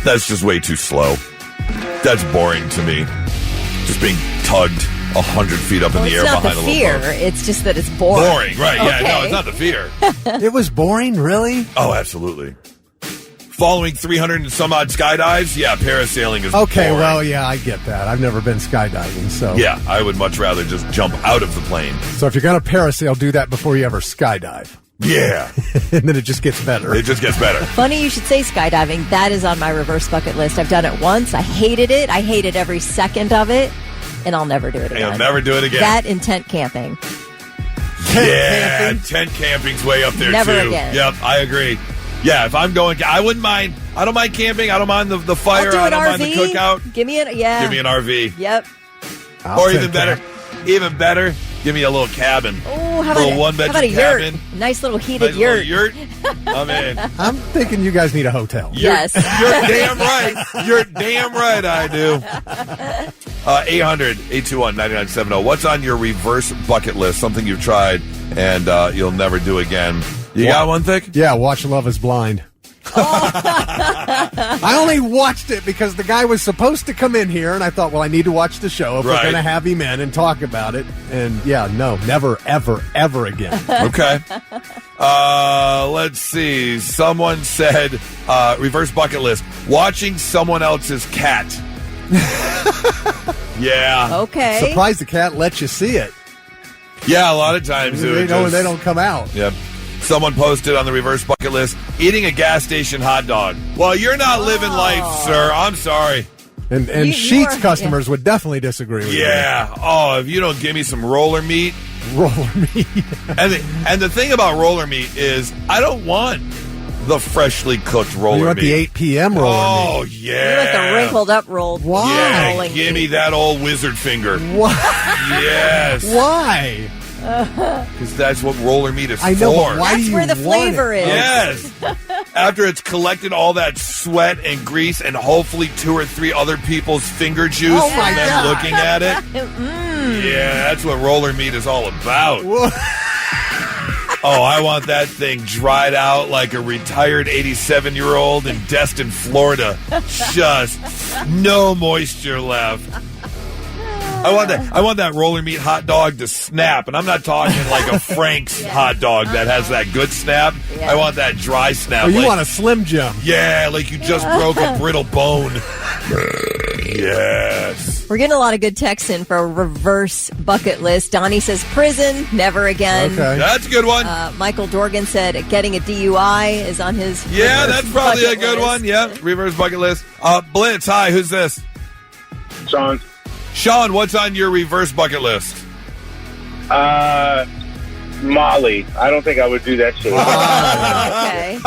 that's just way too slow. That's boring to me. Just being tugged 100 feet up in the air behind a little fear. boat. It's just that it's boring. Boring, right. Yeah, Okay. no, it's not the fear. It was boring, really? Oh, absolutely. Following 300 and some odd skydives, parasailing is Okay, boring. well, yeah, I get that. I've never been skydiving, so... Yeah, I would much rather just jump out of the plane. So if you're going to parasail, do that before you ever skydive. Yeah. And then it just gets better. It just gets better. Funny you should say skydiving. That is on my reverse bucket list. I've done it once. I hated it. I hated every second of it. And I'll never do it again. And I'll never do it again. That and tent camping. Tent camping's way up there, Never too. again. Yep, I agree. Yeah, if I'm going, I wouldn't mind. I don't mind camping. I don't mind the fire. I'll do I an don't RV. mind the cookout. Give me an Give me an RV. Yep. Or even better, give me a little cabin. Oh, how a little about one-bedroom a yurt? cabin. Nice little heated Nice yurt. little yurt. I'm in. I'm thinking you guys need a hotel. Yes. You're damn right. You're damn right I do. 800-821-9970. What's on your reverse bucket list? Something you've tried and you'll never do again. You got one, Thick? Yeah, watch Love is Blind. I only watched it because the guy was supposed to come in here, and I thought, well, I need to watch the show if we're going to have him in and talk about it. And yeah, no, never, ever, ever again. Okay. Let's see. Someone said, reverse bucket list, watching someone else's cat. Yeah. Okay. Surprised the cat lets you see it. Yeah, a lot of times. They know when they don't come out. Yep. Someone posted on the reverse bucket list, eating a gas station hot dog. Well, you're not living life, sir. I'm sorry. And Sheetz customers would definitely disagree with you. Yeah. Oh, if you don't give me some roller meat. Roller meat. and the thing about roller meat is I don't want the freshly cooked roller meat. You want the 8 p.m. roller meat. Oh, yeah. You want the wrinkled up rolled. Why? Yeah, give me that old wizard finger. Why? Yes. Why? Because that's what roller meat is I know, for. but why That's where the flavor is. Yes. After it's collected all that sweat and grease and hopefully 2 or 3 other people's finger juice Oh from my them God. looking at it. Yeah, that's what roller meat is all about. Oh, I want that thing dried out like a retired 87-year-old in Destin, Florida. Just no moisture left. I want that roller meat hot dog to snap, and I'm not talking like a Frank's hot dog that has that good snap. Yeah. I want that dry snap. Oh, you want a Slim Jim. Yeah, like you just broke a brittle bone. Yes. We're getting a lot of good texts in for a reverse bucket list. Donnie says prison, never again. Okay. That's a good one. Michael Dorgan said getting a DUI is on his Yeah, that's probably a bucket good list. one. Yeah, reverse bucket list. Blitz, hi, who's this? Sean. Sean, what's on your reverse bucket list? Molly. I don't think I would do that shit. Okay.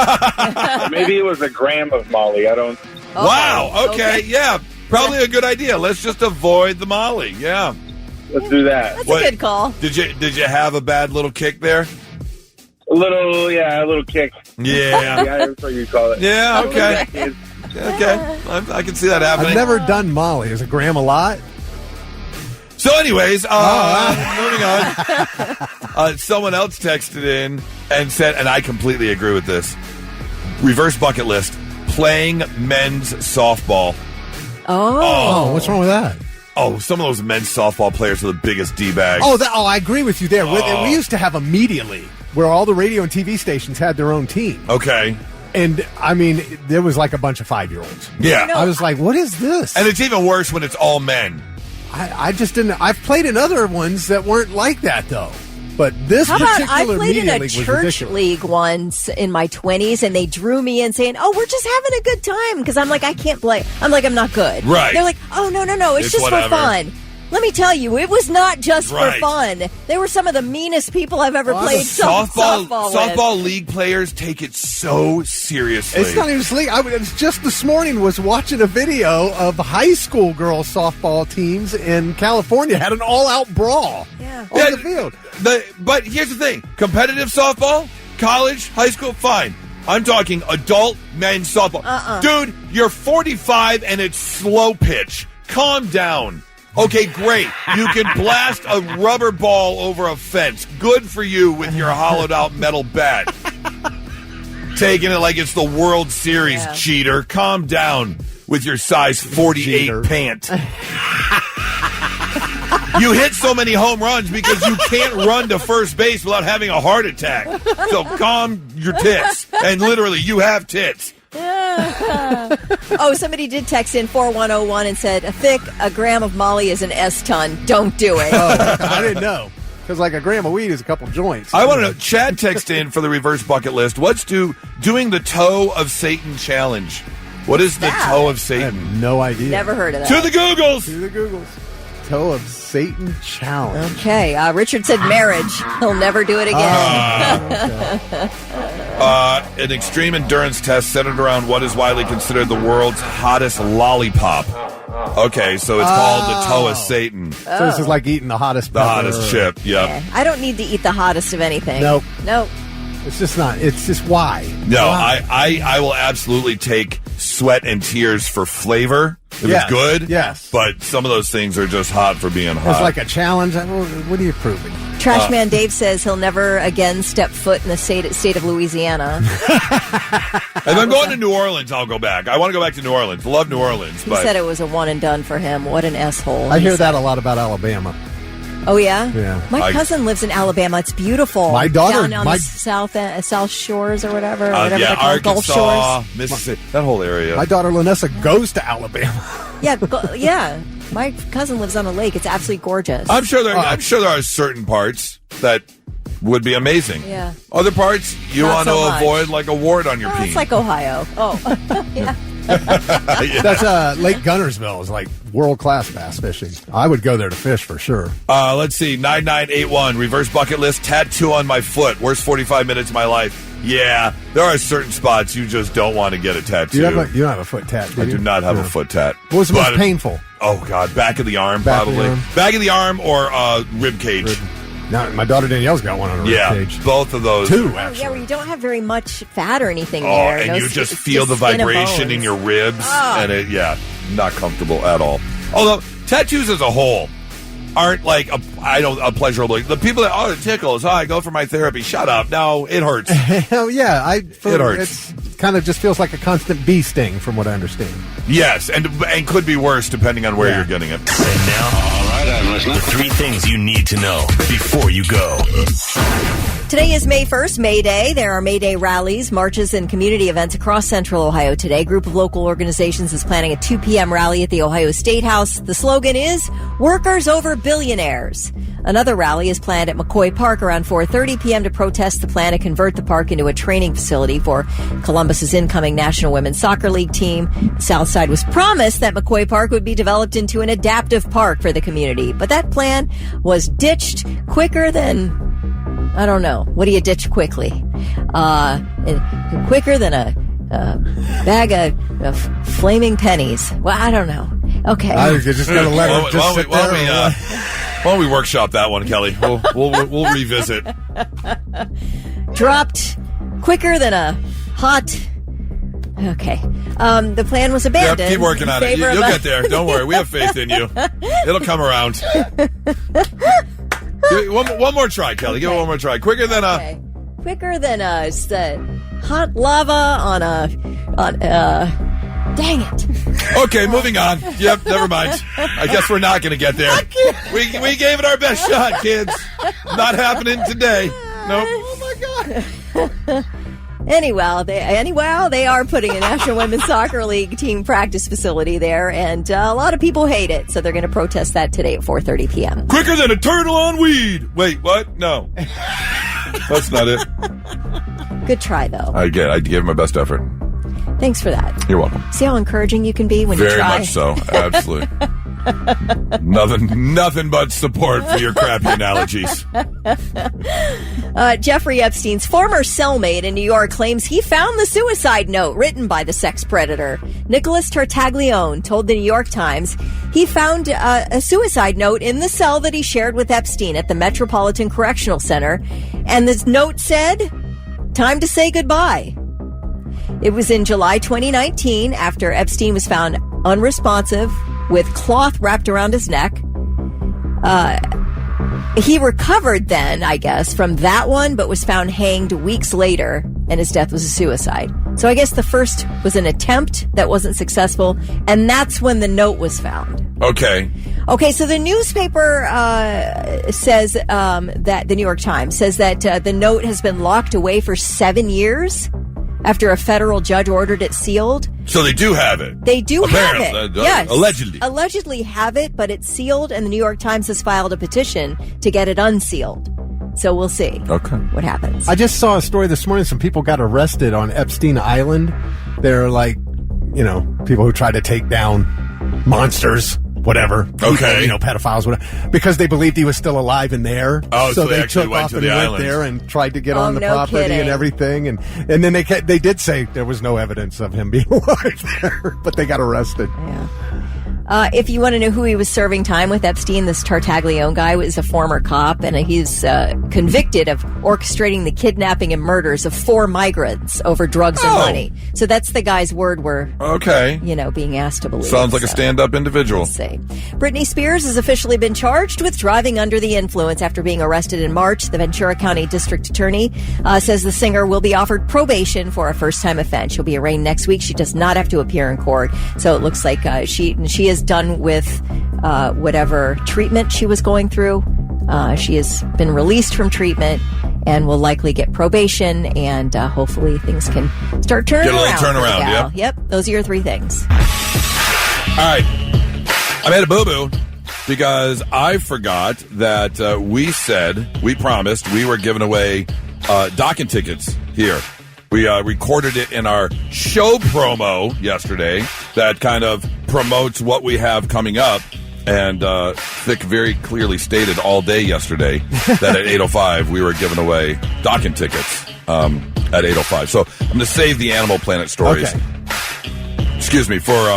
Maybe it was a gram of Molly. I don't. Wow, okay, yeah. Probably a good idea. Let's just avoid the Molly. Yeah. Let's do that. That's a good call. Did you have a bad little kick there? A little kick. Yeah. Yeah, that's what you call it. Yeah, okay. Okay. I can see that happening. I've never done Molly. Is a gram a lot? So anyways, moving on. Someone else texted in and said, and I completely agree with this, reverse bucket list, playing men's softball. Oh, what's wrong with that? Oh, some of those men's softball players are the biggest D-bags. Oh, I agree with you there. We used to have immediately where all the radio and TV stations had their own team. Okay. And, I mean, there was like a bunch of 5-year-olds. Yeah. I was like, what is this? And it's even worse when it's all men. I just didn't. I've played in other ones that weren't like that, though. But this How about particular I played in media a league was church ridiculous. league once in my 20s, and they drew me in saying, "Oh, we're just having a good time," because I'm like, I can't play. I'm like, I'm not good. Right. They're like, "Oh, no, it's just whatever. for fun." Let me tell you, it was not just Right. for fun. They were some of the meanest people I've ever played softball with. Softball league players take it so seriously. It's not even sleep. It's just this morning was watching a video of high school girls softball teams in California had an all-out brawl on the field. But here's the thing. Competitive softball, college, high school, fine. I'm talking adult men's softball. Dude, you're 45 and it's slow pitch. Calm down. Okay, great. You can blast a rubber ball over a fence. Good for you with your hollowed-out metal bat. Taking it like it's the World Series, cheater. Calm down with your size 48 Cheater. pant. You hit so many home runs because you can't run to first base without having a heart attack. So calm your tits. And literally, you have tits. Oh, somebody did text in 4101 and said, a gram of Molly is an S-ton. Don't do it. I didn't know. Because like a gram of weed is a couple joints. I want to know, Chad texted in for the reverse bucket list. What's doing the toe of Satan challenge? What is the toe of I Satan? have no idea. Never heard of that. To the Googles! To the Googles. Toe of Satan challenge. Okay, Richard said marriage. He'll never do it again. An extreme endurance test centered around what is widely considered the world's hottest lollipop. Okay, so it's called the toe of Satan. So this is like eating the hottest The pepper. hottest chip, yep. I don't need to eat the hottest of anything. Nope. It's just not. It's just why. No, Why? I will absolutely take sweat and tears for flavor. It was good. Yes. But some of those things are just hot for being hot. It's like a challenge. What are you proving? Trash Man Dave says he'll never again step foot in the state of Louisiana. If I'm going to New Orleans, I'll go back. I want to go back to New Orleans. Love New Orleans. He said it was a one and done for him. What an asshole. I hear that a lot about Alabama. Oh, yeah? Yeah. My cousin lives in Alabama. It's beautiful. My daughter... Down on the south shores or whatever. Yeah, they're called, Gulf Arkansas, Shores. Mississippi, that whole area. My daughter Lanessa goes to Alabama. Yeah. My cousin lives on a lake. It's absolutely gorgeous. I'm sure there are certain parts that would be amazing. Yeah. Other parts you Not want so to much. avoid, like a wart on your peen. It's like Ohio. Oh, yeah. That's Lake Gunnersville is like world-class bass fishing. I would go there to fish for sure. Let's see, 9981, reverse bucket list, tattoo on my foot, worst 45 minutes of my life. Yeah, there are certain spots you just don't want to get a tattoo. You don't have a foot tat, do I you? do not have a foot tat. What was the most painful? Oh, God, back of the arm, Back of the probably. arm. Back of the arm or rib cage. No, my daughter Danielle's got one on her rib cage. Both of those. Two, Oh, actually. yeah, where you don't have very much fat or anything Oh, there. and No, you just it's feel the skin and vibration bones. in your ribs. Oh. And not comfortable at all. Although, tattoos as a whole aren't like a pleasurable. The people that, it tickles. I go for my therapy. Shut up. No, it hurts. Hell yeah. It hurts. It kind of just feels like a constant bee sting from what I understand. Yes, and could be worse depending on where you're getting it. And now, all right, I'm listening. The 3 things you need to know before you go. Today is May 1st, May Day. There are May Day rallies, marches, and community events across Central Ohio today. A group of local organizations is planning a 2 p.m. rally at the Ohio State House. The slogan is, Workers Over Billionaires. Another rally is planned at McCoy Park around 4:30 p.m. to protest the plan to convert the park into a training facility for Columbus's incoming National Women's Soccer League team. The South Side was promised that McCoy Park would be developed into an adaptive park for the community, but that plan was ditched quicker than... I don't know. What do you ditch quickly? Quicker than a bag of flaming pennies. Well, I don't know. Okay. I just got to let her just sit there. Why don't we workshop that one, Kelly? We'll revisit. Dropped quicker than a hot... Okay. The plan was abandoned. Yep, keep working on it. You'll get there. Don't worry. We have faith in you. It'll come around. One more try, Kelly. Give it one more try. Quicker than a... Quicker than a hot lava on a... Dang it. Okay, moving on. Yep, never mind. I guess we're not going to get there. We gave it our best shot, kids. Not happening today. Nope. Oh, my God. Anyway, they are putting a National Women's Soccer League team practice facility there, and a lot of people hate it, so they're going to protest that today at 4:30 p.m. Quicker than a turtle on weed. Wait, what? No. That's not it. Good try, though. I gave my best effort. Thanks for that. You're welcome. See how encouraging you can be when you Very try? much so. Absolutely. Nothing but support for your crappy analogies. Jeffrey Epstein's former cellmate in New York claims he found the suicide note written by the sex predator. Nicholas Tartaglione told the New York Times he found a suicide note in the cell that he shared with Epstein at the Metropolitan Correctional Center, and this note said, "Time to say goodbye." It was in July 2019 after Epstein was found unresponsive with cloth wrapped around his neck. He recovered then, I guess, from that one, but was found hanged weeks later, and his death was a suicide. So I guess the first was an attempt that wasn't successful, and that's when the note was found. Okay. Okay, so the newspaper says that the New York Times says that the note has been locked away for 7 years after a federal judge ordered it sealed. So they do have it. They do Apparently. have it. Yes. Allegedly. Allegedly have it, but it's sealed, and the New York Times has filed a petition to get it unsealed. So we'll see what happens. I just saw a story this morning. Some people got arrested on Epstein Island. They're like, people who try to take down monsters, whatever. Okay. People, pedophiles, whatever. Because they believed he was still alive in there. Oh, so they actually took went off to and the went island. there and tried to get on the no property kidding. and everything. And then they did say there was no evidence of him being alive there, but they got arrested. Yeah. If you want to know who he was serving time with, Epstein, this Tartaglione guy, was a former cop, and he's convicted of orchestrating the kidnapping and murders of 4 migrants over drugs and money. So that's the guy's word we're, being asked to believe. Sounds like a stand-up individual. Let's see. Britney Spears has officially been charged with driving under the influence after being arrested in March. The Ventura County District Attorney says the singer will be offered probation for a first-time offense. She'll be arraigned next week. She does not have to appear in court. So it looks like she is done with whatever treatment she was going through. She has been released from treatment and will likely get probation, and hopefully things can start turning around. Get a little turnaround, Yep, those are your 3 things. All right. I made a boo-boo because I forgot that we promised we were giving away docking tickets here. We recorded it in our show promo yesterday that kind of promotes what we have coming up. And Thick very clearly stated all day yesterday that at 8:05 we were giving away docking tickets at 8:05. So I'm going to save the Animal Planet stories. Okay. Excuse me, for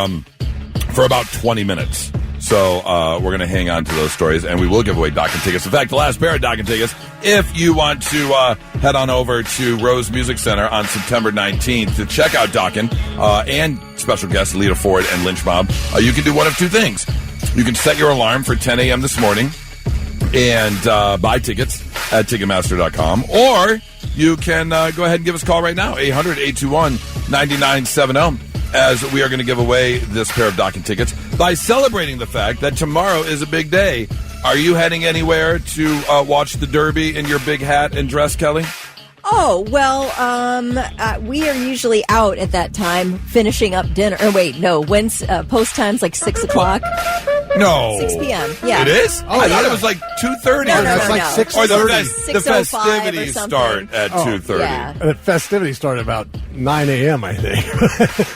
about 20 minutes. So we're going to hang on to those stories, and we will give away docking tickets. In fact, the last pair of docking tickets, if you want to head on over to Rose Music Center on September 19th to check out docking and special guests Lita Ford and Lynch Mob, you can do one of 2 things. You can set your alarm for 10 a.m. this morning and buy tickets at Ticketmaster.com, or you can go ahead and give us a call right now, 800-821-9970, as we are going to give away this pair of docking tickets by celebrating the fact that tomorrow is a big day. Are you heading anywhere to watch the Derby in your big hat and dress, Kelly? Oh, well, we are usually out at that time finishing up dinner. Oh, wait, no. When's post time's like 6 o'clock? No. 6 p.m. Yeah. It is? I thought it was like 2:30. No, That's like 6:30. The festivities start at 2:30. Yeah. The festivities start about 9 a.m., I think.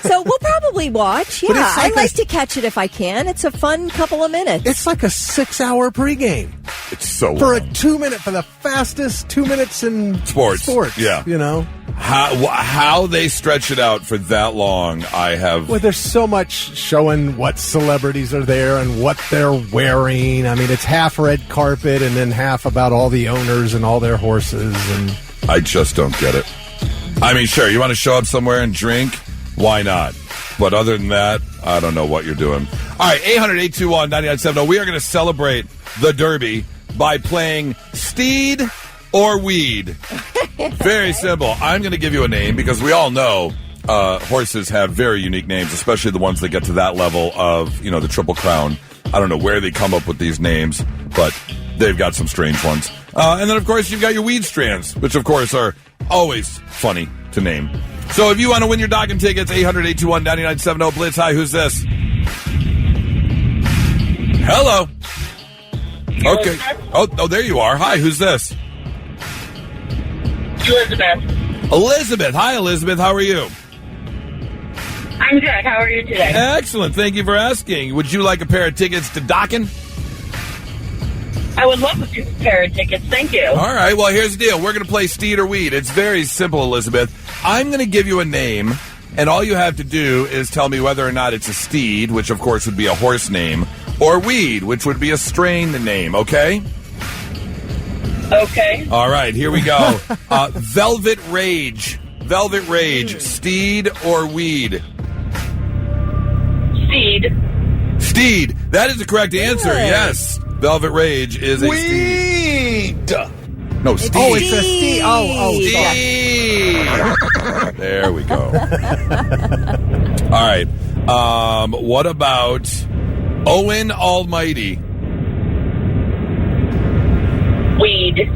So we'll probably watch. Yeah, But it's I like like to catch it if I can. It's a fun couple of minutes. It's like a 6-hour pregame. It's so For a long. 2 minute, for the fastest 2 minutes in Sports. Yeah. You know? How they stretch it out for that long, I have... Well, there's so much showing what celebrities are there and what they're wearing. I mean, it's half red carpet and then half about all the owners and all their horses. And I just don't get it. I mean, sure, you want to show up somewhere and drink? Why not? But other than that, I don't know what you're doing. All right, 800-821-9970. We are going to celebrate the Derby by playing Steed or Weed. Very simple. I'm going to give you a name because we all know horses have very unique names, especially the ones that get to that level of, the Triple Crown. I don't know where they come up with these names, but they've got some strange ones. And then, of course, you've got your weed strands, which, of course, are always funny to name. So if you want to win your docking tickets, 800-821-9970. Blitz, hi, who's this? Hello. Okay. Oh, there you are. Hi, who's this? Elizabeth. Hi, Elizabeth. How are you? I'm good. How are you today? Excellent. Thank you for asking. Would you like a pair of tickets to docking? I would love a pair of tickets. Thank you. All right. Well, here's the deal. We're going to play Steed or Weed. It's very simple, Elizabeth. I'm going to give you a name, and all you have to do is tell me whether or not it's a steed, which, of course, would be a horse name, or weed, which would be a strain name, okay? Okay. All right. Here we go. Velvet Rage. Velvet Rage. Steed or weed? Steed. Steed. That is the correct answer. Yes. Velvet Rage is a steed. No, Steed. Oh, it's a Steed. Steed. There we go. All right. What about Owen Almighty? Weed.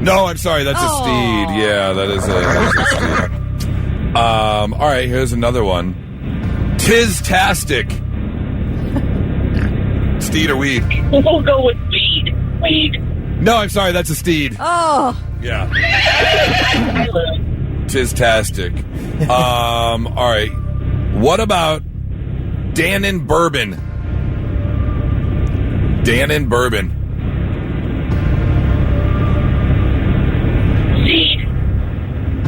No, I'm sorry. That's a steed. Yeah, that is a steed. All right, here's another one. Tis-tastic. Steed or weed? We'll go with weed. Weed. No, I'm sorry. That's a steed. Oh. Yeah. I lose. Tis-tastic. All right. What about Dannon Bourbon? Dannon Bourbon.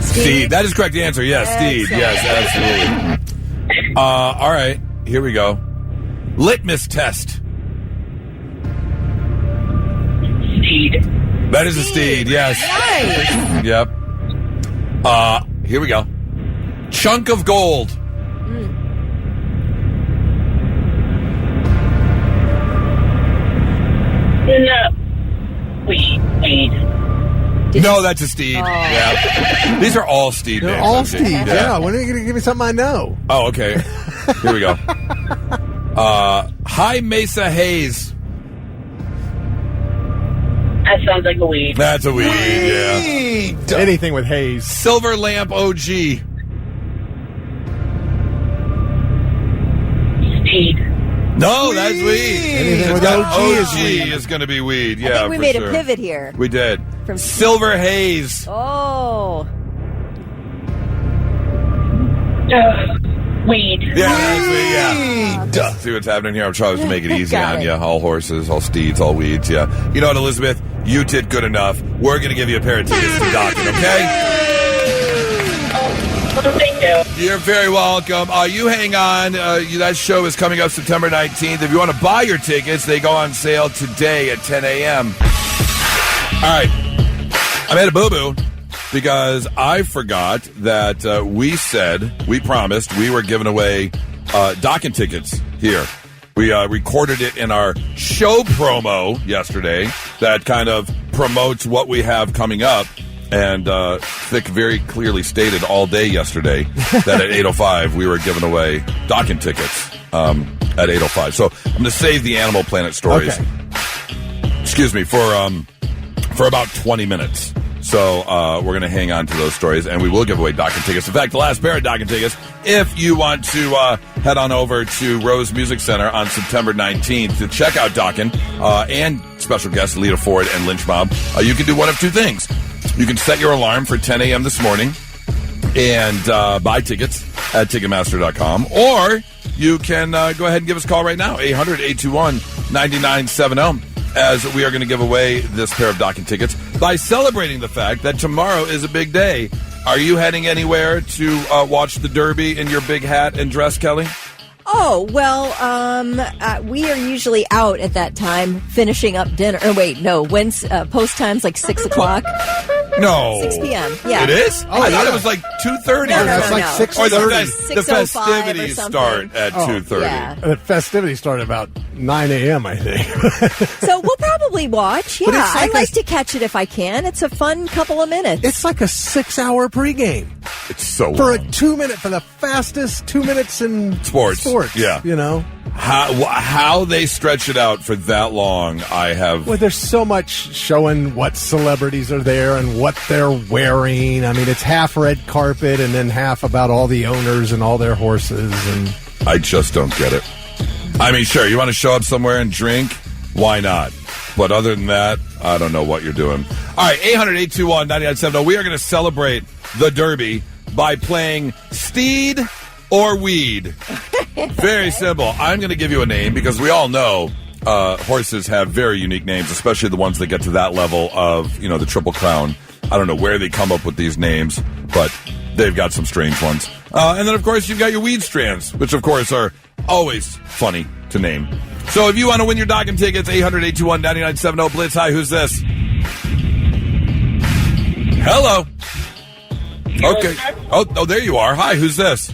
Steed. That is correct answer. Yes, Steed. Yes, absolutely. All right. Here we go. Litmus test. Steed. That is a steed, yes. Nice. Yep. Here we go. Chunk of gold. No. Weed. No, that's a steed. Yeah. These are all steed They're names. all I think. Steve. Yeah. When are you going to give me something I know? Oh, okay. Here we go. High Mesa Haze. That sounds like a weed. That's a weed, yeah. Anything with haze. Silver Lamp OG. Steed. No, that's weed. Anything with Got OG is OG weed. is going to be weed. I Yeah, think we for made sure. a pivot here. We did. From Silver Haze. Oh. Weed. Yeah, that's weed, yeah. See what's happening here? I'm trying to make it easy Got on it. you. All horses, all steeds, all weeds, yeah. You know what, Elizabeth? You did good enough. We're going to give you a pair of tickets to Dockin', okay? Well, thank you. You're very welcome. You hang on. That show is coming up September 19th. If you want to buy your tickets, they go on sale today at 10 a.m. All right. I made a boo-boo because I forgot that we promised we were giving away Dockin' tickets here. We recorded it in our show promo yesterday that kind of promotes what we have coming up. And Thick very clearly stated all day yesterday that at 8:05 we were giving away Dockin' tickets at 8:05. So I'm going to save the Animal Planet stories. Okay. Excuse me, for about 20 minutes. So we're going to hang on to those stories, and we will give away Dockin' tickets. In fact, the last pair of Dockin' tickets, if you want to head on over to Rose Music Center on September 19th to check out Dockin' and special guests Lita Ford and Lynch Mob, you can do one of two things. You can set your alarm for 10 a.m. this morning and buy tickets at Ticketmaster.com, or you can go ahead and give us a call right now, 800-821-9970, as we are going to give away this pair of Dockin' tickets by celebrating the fact that tomorrow is a big day. Are you heading anywhere to watch the Derby in your big hat and dress, Kelly? Oh, well, we are usually out at that time finishing up dinner. Oh, wait, no. When's post time's like 6 o'clock? No. 6 p.m. Yeah. It is? Oh, I thought yeah. it was like 2:30. No, That's like 6:30. Or the 6:05 or festivities something. start at 2:30. Yeah. The festivities start about 9 a.m., I think. So we'll probably watch. But Yeah, it's like I like to catch it if I can. It's a fun couple of minutes. It's like a 6-hour pregame. It's so For a long. 2-minute, for the fastest 2 minutes in Sports. Yeah. You know? How they stretch it out for that long, I have... Well, there's so much showing what celebrities are there and what they're wearing. I mean, it's half red carpet and then half about all the owners and all their horses. And I just don't get it. I mean, sure, you want to show up somewhere and drink? Why not? But other than that, I don't know what you're doing. All right, 800-821-9970. We are going to celebrate the Derby by playing Steed or Weed. Very simple. I'm going to give you a name because we all know horses have very unique names, especially the ones that get to that level of, the Triple Crown. I don't know where they come up with these names, but they've got some strange ones. And then, of course, you've got your weed strands, which, of course, are always funny to name. So if you want to win your Dockin' tickets, 800-821-9970. Blitz, hi, who's this? Hello. Okay. Oh, there you are. Hi, who's this?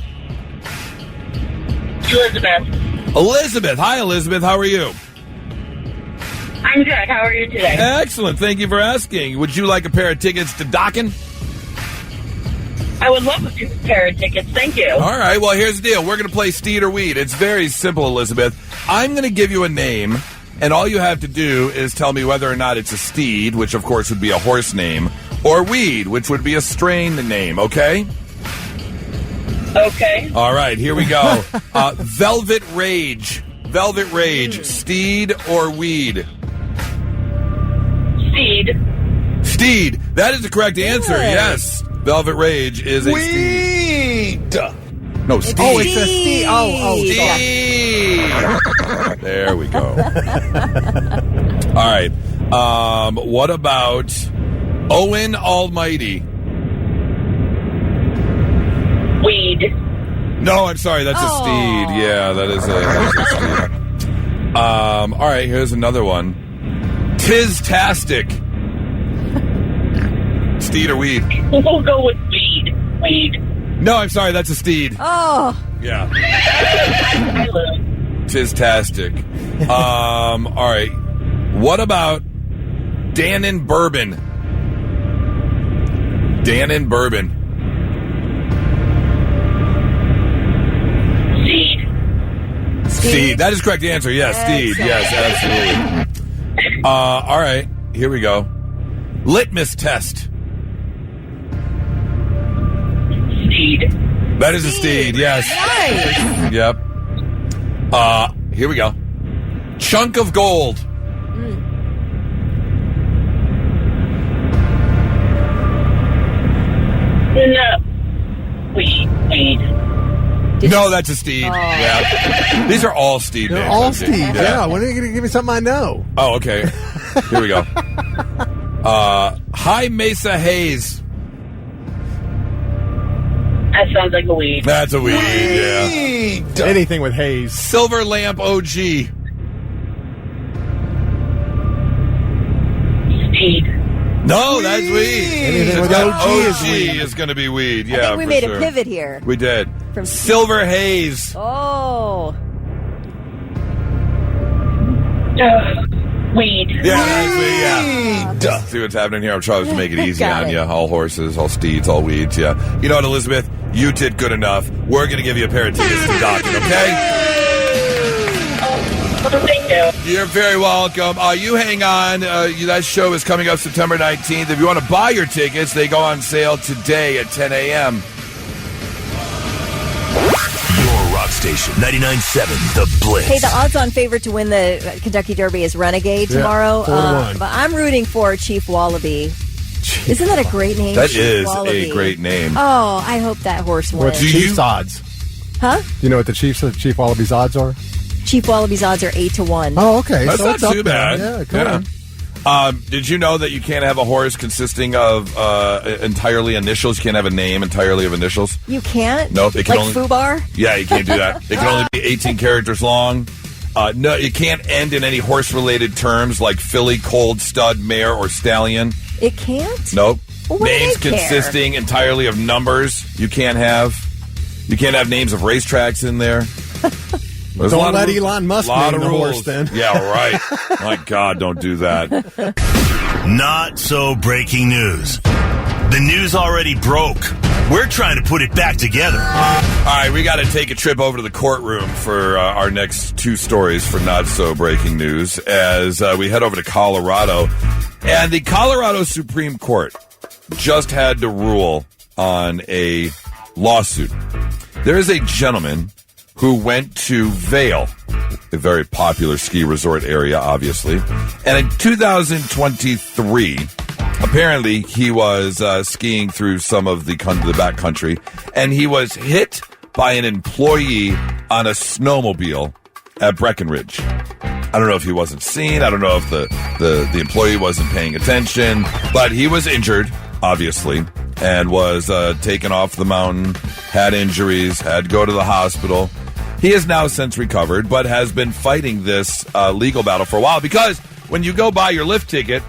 Elizabeth. Elizabeth. Hi, Elizabeth. How are you? I'm good. How are you today? Excellent. Thank you for asking. Would you like a pair of tickets to Dockin'? I would love a pair of tickets. Thank you. All right. Well, here's the deal. We're going to play Steed or Weed. It's very simple, Elizabeth. I'm going to give you a name, and all you have to do is tell me whether or not it's a steed, which, of course, would be a horse name, or weed, which would be a strain name, okay? Okay. All right, here we go. Velvet Rage. Velvet Rage. Steed or Weed? Steed. Steed. That is the correct answer, yes. Velvet Rage is a steed. No, Steed. oh, it's a Steed. Steed. There we go. All right. What about Owen Almighty? Weed. No, I'm sorry. That's a steed. Yeah, that is a steed. All right, here's another one. Tis-tastic. Steed or weed? We'll go with weed. Weed. No, I'm sorry, that's a steed. Oh. Yeah. I lose. Tis-tastic. All right. What about Dannon Bourbon? Dannon Bourbon. Steed. That is correct answer. Yes, Steed. Yes, absolutely. All right. Here we go. Litmus test. Steed. That is a steed. Yes. Nice. Yep. Here we go. Chunk of gold. No. Weed. No, that's a steed. Oh. Yeah. These are all steed They're names. all I think. Steve. Yeah. When are you going to give me something I know? Oh, okay. Here we go. High Mesa Haze. That sounds like a weed. That's a weed. Yeah. Anything with haze. Silver Lamp OG. Steed. No, that's weed. Anything with That OG is weed. is going to be weed. Yeah, I think we for made sure. a pivot here. We did. From Silver Haze. Oh. Weed. Yeah, that's weed. Yeah. See what's happening here? I'm trying to make it easy Got on it. you. All horses, all steeds, all weeds. Yeah. You know what, Elizabeth? You did good enough. We're going to give you a pair of tickets to Dokken, okay? Thank you. You're very welcome. You hang on. That show is coming up September 19th. If you want to buy your tickets, they go on sale today at 10 a.m. Your rock station, 99.7 The Blitz. Hey, the odds-on favorite to win the Kentucky Derby is Renegade tomorrow. 4-1. But I'm rooting for Chief Wallaby. Isn't that a great name? That Chief is Wallaby. a great name. Oh, I hope that horse wins. What's Chiefs' odds? Huh? You know what the Chief Wallaby's odds are? Chief Wallaby's odds are 8-1. Oh, okay. That's so not it's up too there. bad. Yeah, come on. Did you know that you can't have a horse consisting of entirely initials? You can't have a name entirely of initials? You can't? Nope, it can like only- Fubar? Yeah, you can't do that. It can only be 18 characters long. No, it can't end in any horse-related terms like filly, colt, stud, mare, or stallion. It can't? Nope. Well, what do Names they care? consisting entirely of numbers. You can't have names of racetracks in there. There's a Don't lot let of rules. Elon Musk Lot name of the rules. horse then. Yeah, right. My God, don't do that. Not so breaking news. The news already broke. We're trying to put it back together. All right, we got to take a trip over to the courtroom for our next two stories for Not So Breaking News as we head over to Colorado. And the Colorado Supreme Court just had to rule on a lawsuit. There is a gentleman who went to Vail, a very popular ski resort area, obviously. And in 2023, apparently he was skiing through some of the back country, and he was hit by an employee on a snowmobile at Breckenridge. I don't know if he wasn't seen. I don't know if the employee wasn't paying attention, but he was injured, obviously, and was taken off the mountain, had injuries, had to go to the hospital. He has now since recovered, but has been fighting this legal battle for a while because when you go buy your lift ticket,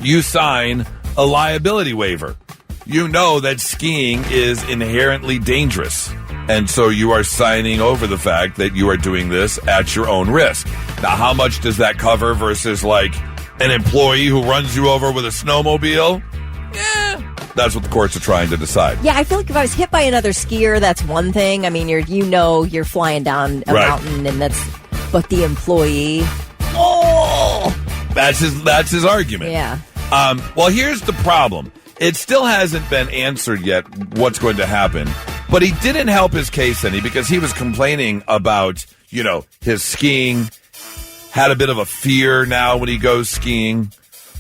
you sign a liability waiver. You know that skiing is inherently dangerous, and so you are signing over the fact that you are doing this at your own risk. Now, how much does that cover versus like an employee who runs you over with a snowmobile? Yeah. That's what the courts are trying to decide. Yeah, I feel like if I was hit by another skier, that's one thing. I mean, you're flying down a mountain, and but the employee. Oh, that's his argument. Yeah. Well, here's the problem. It still hasn't been answered yet what's going to happen. But he didn't help his case any because he was complaining about, his skiing, had a bit of a fear now when he goes skiing.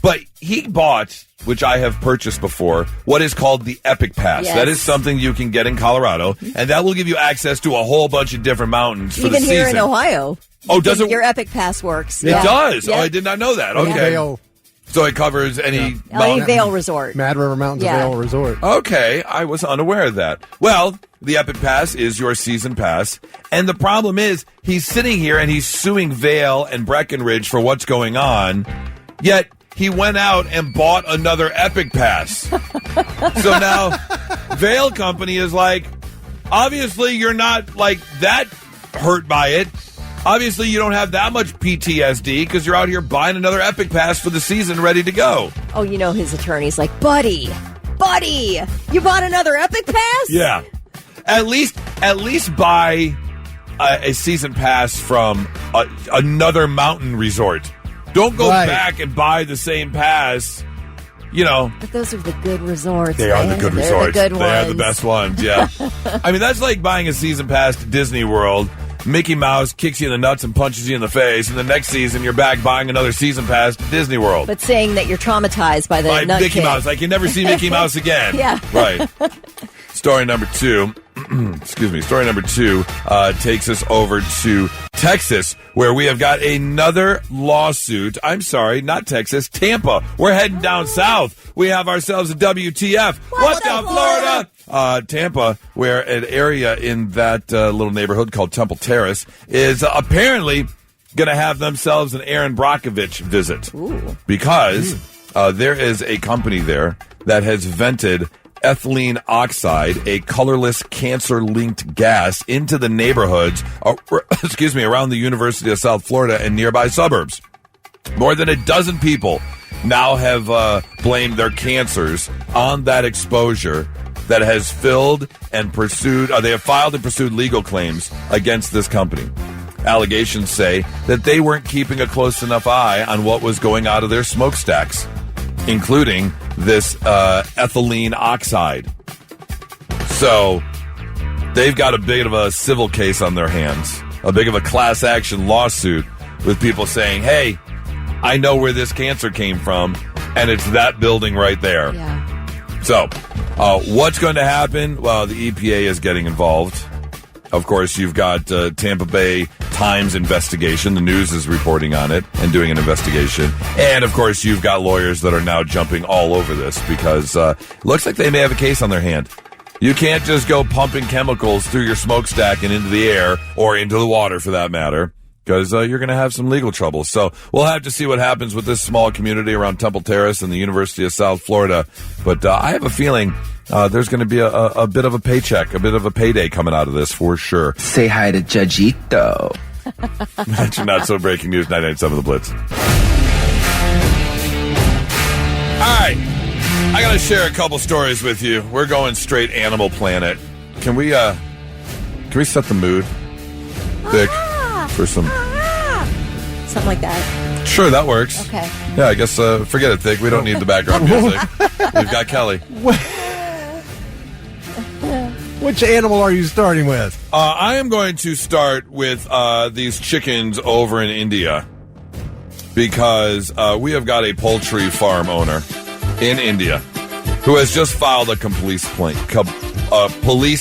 But he bought, which I have purchased before, what is called the Epic Pass. Yes. That is something you can get in Colorado, and that will give you access to a whole bunch of different mountains for the Even season. here in Ohio. Oh, does it? Your Epic Pass works. It does? Yeah. Oh, I did not know that. Okay. Vail. So it covers any LA Vail Resort. Mad River Mountains Yeah. Vail Resort. Okay, I was unaware of that. Well, the Epic Pass is your season pass, and the problem is he's sitting here and he's suing Vail and Breckenridge for what's going on, yet he went out and bought another Epic Pass. So now Vail Company is like, obviously you're not like that hurt by it. Obviously, you don't have that much PTSD because you're out here buying another Epic Pass for the season ready to go. Oh, you know his attorney's like, buddy, you bought another Epic Pass? Yeah. At least buy a season pass from another mountain resort. Don't go back and buy the same pass. You know. But those are the good resorts. They are the good They're resorts. The good they ones. are the best ones, yeah. I mean, that's like buying a season pass to Disney World. Mickey Mouse kicks you in the nuts and punches you in the face, and the next season you're back buying another season pass to Disney World. But saying that you're traumatized by the By nut Mickey kid. Mouse. I can never see Mickey Mouse again. Yeah. Right. Story number 2. Excuse me. Story number 2 takes us over to Texas, where we have got another lawsuit. I'm sorry, not Texas, Tampa. We're heading down south. We have ourselves a WTF. What's up, Florida? Tampa, where an area in that little neighborhood called Temple Terrace is apparently going to have themselves an Aaron Brockovich visit. Ooh. Because there is a company there that has vented ethylene oxide, a colorless cancer-linked gas, into the neighborhoods, around the University of South Florida and nearby suburbs. More than a dozen people now have blamed their cancers on that exposure that has filled and pursued, they have filed and pursued legal claims against this company. Allegations say that they weren't keeping a close enough eye on what was going out of their smokestacks, including this ethylene oxide. So they've got a bit of a civil case on their hands, a big of a class action lawsuit with people saying, hey, I know where this cancer came from, and it's that building right there. Yeah. So what's going to happen? Well, the EPA is getting involved. Of course, you've got Tampa Bay Times investigation. The news is reporting on it and doing an investigation. And, of course, you've got lawyers that are now jumping all over this because it looks like they may have a case on their hand. You can't just go pumping chemicals through your smokestack and into the air or into the water, for that matter, because you're going to have some legal trouble. So we'll have to see what happens with this small community around Temple Terrace and the University of South Florida. But I have a feeling there's going to be a bit of a paycheck, a bit of a payday coming out of this for sure. Say hi to Judgito. That's your not so breaking news, 997 The Blitz. All right. I got to share a couple stories with you. We're going straight Animal Planet. Can we set the mood, Vic, for some... Something like that. Sure, that works. Okay. Yeah, I guess forget it, Vic. We don't need the background music. We've got Kelly. Which animal are you starting with? I am going to start with these chickens over in India because we have got a poultry farm owner in India who has just filed a police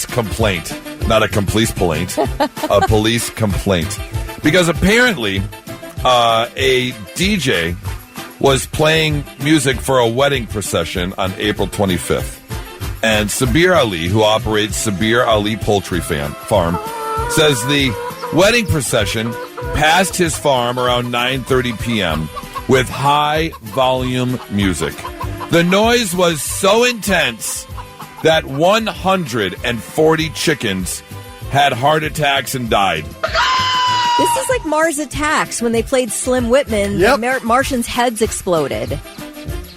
complaint. Not a police complaint, a police complaint. Because apparently a DJ was playing music for a wedding procession on April 25th. And Sabir Ali, who operates Sabir Ali Poultry Farm, says the wedding procession passed his farm around 9:30 p.m. with high-volume music. The noise was so intense that 140 chickens had heart attacks and died. This is like Mars Attacks when they played Slim Whitman. Yep. The Martians' heads exploded.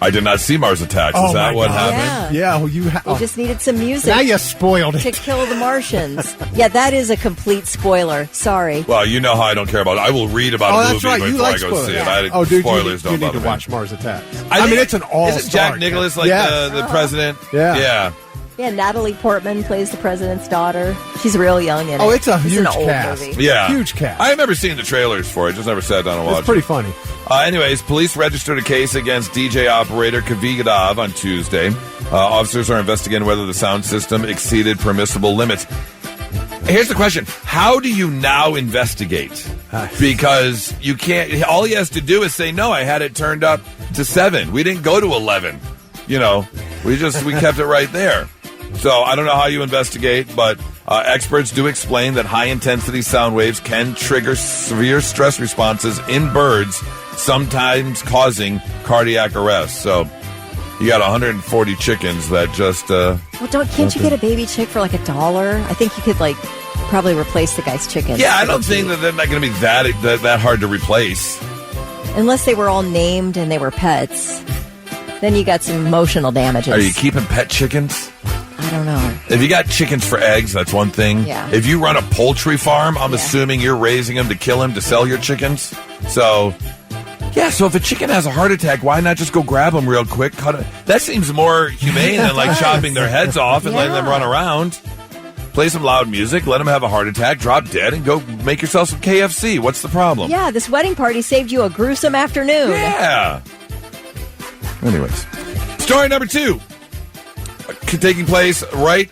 I did not see Mars Attacks. Is that what happened? Yeah. Yeah, you They just needed some music now you spoiled to it. kill the Martians. Yeah, that is a complete spoiler. Sorry. Well, you know how I don't care about it. I will read about a that's movie right. before You like I go spoilers. see it. Yeah. Spoilers you don't need bother to me. watch Mars Attacks. I mean, think- it's an all-star. Isn't Jack Nicholas like Yes. the president? Yeah. Yeah, Natalie Portman plays the president's daughter. She's real young in it. Oh, it's a huge an old cast. movie. Yeah. Huge cast. I remember seeing the trailers for it. Just never sat down and watched It's pretty it. funny. Anyways, police registered a case against DJ operator Kavigadav on Tuesday. Officers are investigating whether the sound system exceeded permissible limits. Here's the question. How do you now investigate? Because you can't, all he has to do is say, no, I had it turned up to 7. We didn't go to 11. You know, we kept it right there. So I don't know how you investigate, but experts do explain that high-intensity sound waves can trigger severe stress responses in birds, sometimes causing cardiac arrest. So you got 140 chickens that just... can't you get a baby chick for like $1? I think you could probably replace the guy's chickens. Yeah, I don't think that they're not going to be that hard to replace. Unless they were all named and they were pets. Then you got some emotional damages. Are you keeping pet chickens? I don't know. If you got chickens for eggs, that's one thing. Yeah. If you run a poultry farm, I'm assuming you're raising them to kill them to sell your chickens. So, yeah, so if a chicken has a heart attack, why not just go grab them real quick, cut it? That seems more humane than chopping their heads off and letting them run around. Play some loud music, let them have a heart attack, drop dead, and go make yourself some KFC. What's the problem? Yeah, this wedding party saved you a gruesome afternoon. Yeah. Anyways, story number 2. Taking place right,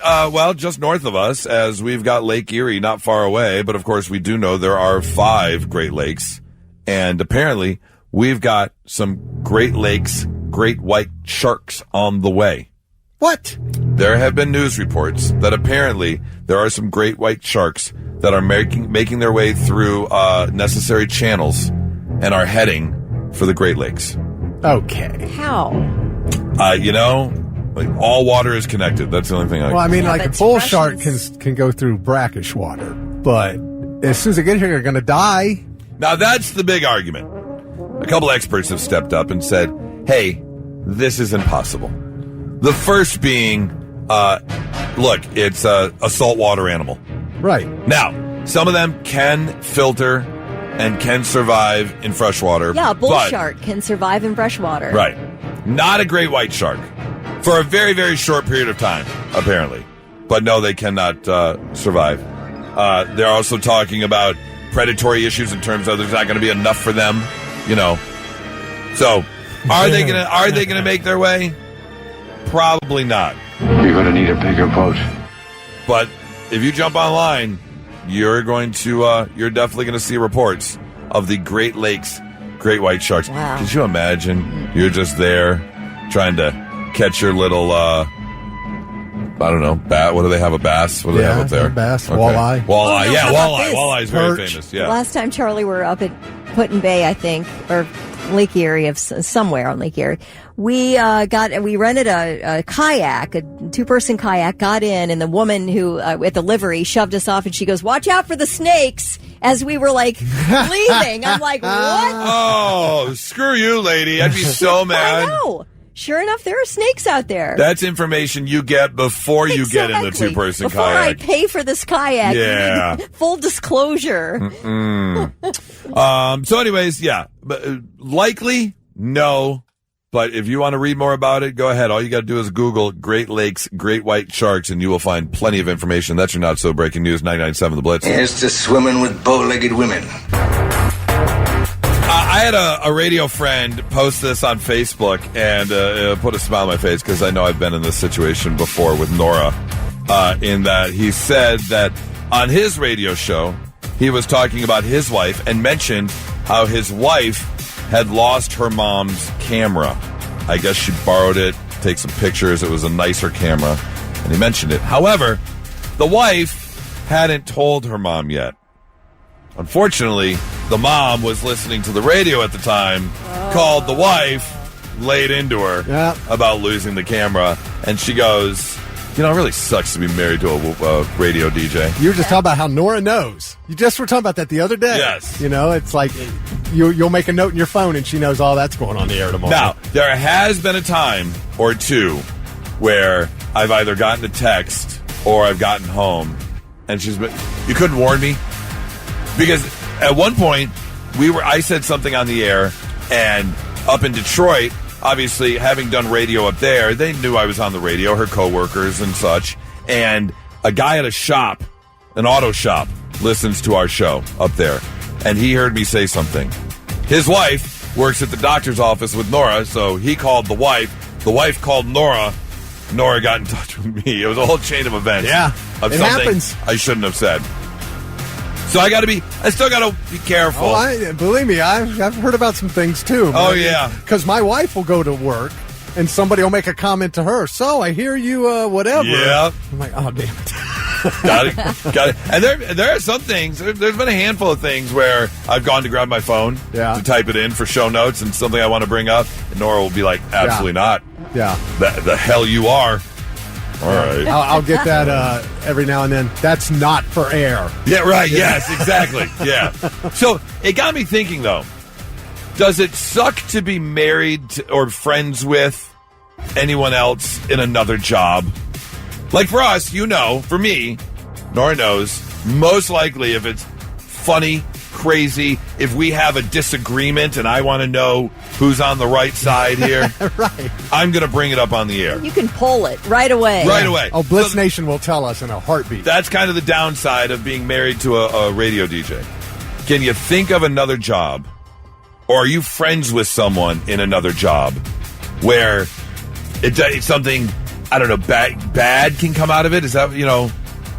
just north of us, as we've got Lake Erie not far away. But, of course, we do know there are 5 Great Lakes. And apparently, we've got some Great Lakes great white sharks on the way. What? There have been news reports that apparently there are some great white sharks that are making their way through necessary channels and are heading for the Great Lakes. Okay. How? All water is connected. That's the only thing a bull shark can go through brackish water, but as soon as they get here, they're going to die. Now, that's the big argument. A couple experts have stepped up and said, hey, this is impossible. The first being, look, it's a saltwater animal. Right. Now, some of them can filter and can survive in freshwater. Yeah, a bull shark can survive in freshwater. Right. Not a great white shark. For a very, very short period of time, apparently. But no, they cannot survive. They're also talking about predatory issues in terms of there's not going to be enough for them, So, are they gonna make their way? Probably not. You're going to need a bigger boat. But if you jump online, you're definitely going to see reports of the Great Lakes great white sharks. Wow. Could you imagine? You're just there trying to catch your little, I don't know, bat. What do they have? A bass? What do they have up there? Bass, okay. walleye. Walleye, yeah, walleye. Walleye is very famous. Yeah. Last time, Charlie, we were up at Put-in Bay, I think, or Lake Erie, somewhere on Lake Erie. We rented a kayak, a 2-person kayak, got in, and the woman who at the livery shoved us off, and she goes, "Watch out for the snakes." As we were leaving, I'm like, "What?" Oh, screw you, lady! I'd be so mad. I know. Sure enough, there are snakes out there. That's information you get before you get in the 2-person kayak. Before I pay for this kayak. Yeah. Full disclosure. So anyways, yeah. Likely, no. But if you want to read more about it, go ahead. All you got to do is Google Great Lakes Great White Sharks, and you will find plenty of information. That's your not-so-breaking news, 99.7 The Blitz. Here's to swimming with bow-legged women. I had a radio friend post this on Facebook and put a smile on my face because I know I've been in this situation before with Nora, in that he said that on his radio show, he was talking about his wife and mentioned how his wife had lost her mom's camera. I guess she borrowed it, take some pictures. It was a nicer camera, and he mentioned it. However, the wife hadn't told her mom yet. Unfortunately, the mom was listening to the radio at the time, called the wife, laid into her about losing the camera, and she goes, it really sucks to be married to a radio DJ. You were just talking about how Nora knows. You just were talking about that the other day. Yes. It's like you'll make a note in your phone, and she knows all that's going on the air tomorrow. Now, there has been a time or two where I've either gotten a text or I've gotten home, and she's been, you couldn't warn me? Because at one point, I said something on the air, and up in Detroit, obviously, having done radio up there, they knew I was on the radio, her coworkers and such, and a guy at a shop, an auto shop, listens to our show up there, and he heard me say something. His wife works at the doctor's office with Nora, so he called the wife. The wife called Nora, Nora got in touch with me. It was a whole chain of events. Yeah, of it something happens. I shouldn't have said. So I still got to be careful. Believe me, I've heard about some things too. Oh, yeah. Because my wife will go to work and somebody will make a comment to her. So I hear you, whatever. Yeah. I'm like, oh, damn it. Got it. And there are some things. There's been a handful of things where I've gone to grab my phone to type it in for show notes and something I want to bring up, and Nora will be like, "Absolutely not." Yeah. The hell you are. All right. I'll get that every now and then. That's not for air. Yeah. Right. Yes. Exactly. Yeah. So it got me thinking, though. Does it suck to be married to, or friends with anyone else in another job? Like for us, for me, Nora knows, most likely if it's funny, crazy, if we have a disagreement and I want to know who's on the right side here, right, I'm going to bring it up on the air. You can pull it right away. Right away. Oh, Blitz Nation will tell us in a heartbeat. That's kind of the downside of being married to a radio DJ. Can you think of another job, or are you friends with someone in another job where it's something, I don't know, bad can come out of it? Is that,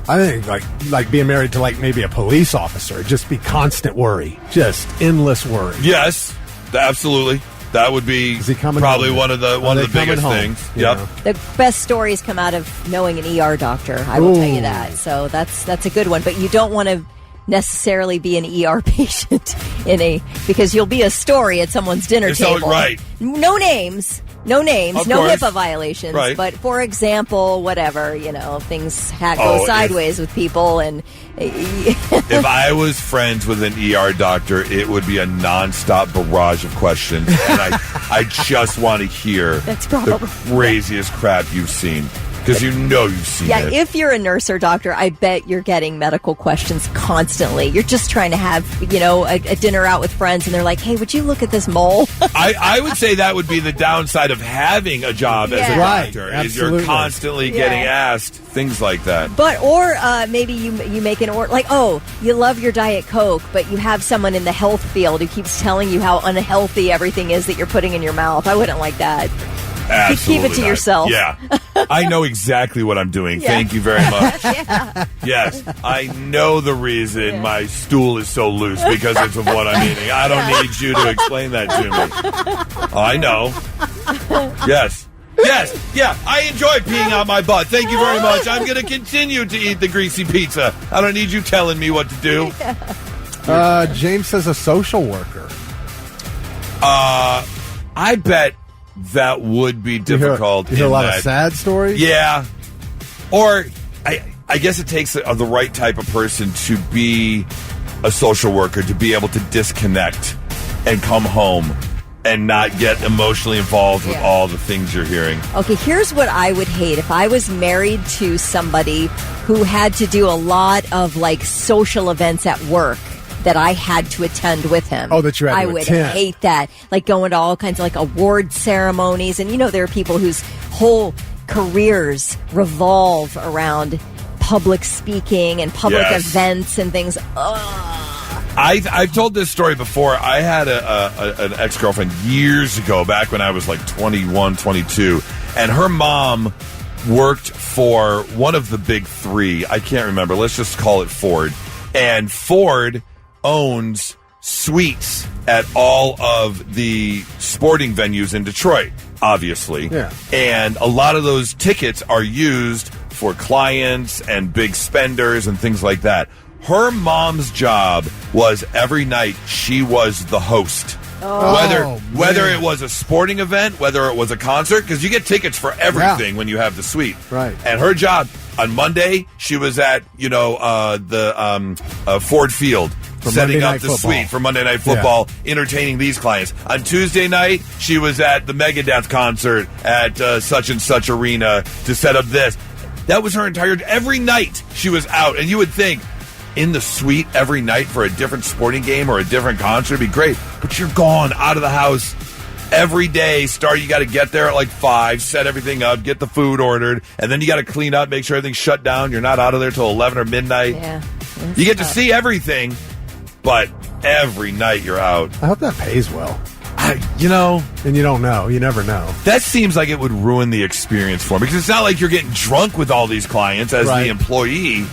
I think like being married to maybe a police officer, just be constant worry, just endless worry. Yes, absolutely. That would be probably one of the biggest things. Yep. The best stories come out of knowing an ER doctor. I will tell you that. So that's a good one. But you don't want to necessarily be an ER patient because you'll be a story at someone's dinner table. Right. No names. No names, of no course. HIPAA violations. Right. But for example, whatever, things go sideways with people. And if I was friends with an ER doctor, it would be a nonstop barrage of questions. And I just want to hear the craziest crap you've seen. Because you've seen it. Yeah, if you're a nurse or doctor, I bet you're getting medical questions constantly. You're just trying to have, a dinner out with friends, and they're like, hey, would you look at this mole? I would say that would be the downside of having a job as a doctor, is you're constantly getting asked things like that. But, or maybe you make an order, like, oh, you love your Diet Coke, but you have someone in the health field who keeps telling you how unhealthy everything is that you're putting in your mouth. I wouldn't like that. Absolutely Keep it to not. yourself. Yeah. I know exactly what I'm doing. Yeah. Thank you very much. Yes. I know the reason my stool is so loose because it's of what I'm eating. I don't need you to explain that to me. I know. Yes. Yeah. I enjoy peeing out my butt. Thank you very much. I'm going to continue to eat the greasy pizza. I don't need you telling me what to do. James says a social worker. I bet that would be difficult. You hear a lot of sad stories? Yeah. Or I guess it takes the right type of person to be a social worker, to be able to disconnect and come home and not get emotionally involved with all the things you're hearing. Okay, here's what I would hate. If I was married to somebody who had to do a lot of social events at work that I had to attend with him. Oh, that you had to I would attend. hate that. Like going to all kinds of award ceremonies. And there are people whose whole careers revolve around public speaking and public events and things. I've told this story before. I had an ex-girlfriend years ago, back when I was 21, 22, and her mom worked for one of the big three. I can't remember. Let's just call it Ford. And Ford owns suites at all of the sporting venues in Detroit, obviously. Yeah. And a lot of those tickets are used for clients and big spenders and things like that. Her mom's job was every night she was the host. Whether it was a sporting event, whether it was a concert, because you get tickets for everything when you have the suite. Right. And her job, on Monday, she was at, the Ford Field, setting up the suite for Monday Night Football, entertaining these clients. On Tuesday night, she was at the Megadeth concert at such and such arena to set up this. That was her every night she was out. And you would think, in the suite every night for a different sporting game or a different concert would be great. But you're gone out of the house every day. You got to get there at 5, set everything up, get the food ordered, and then you got to clean up, make sure everything's shut down. You're not out of there till 11 or midnight. Yeah. You get to see everything, but every night you're out. I hope that pays well. And you don't know. You never know. That seems like it would ruin the experience for me because it's not like you're getting drunk with all these clients as the employee.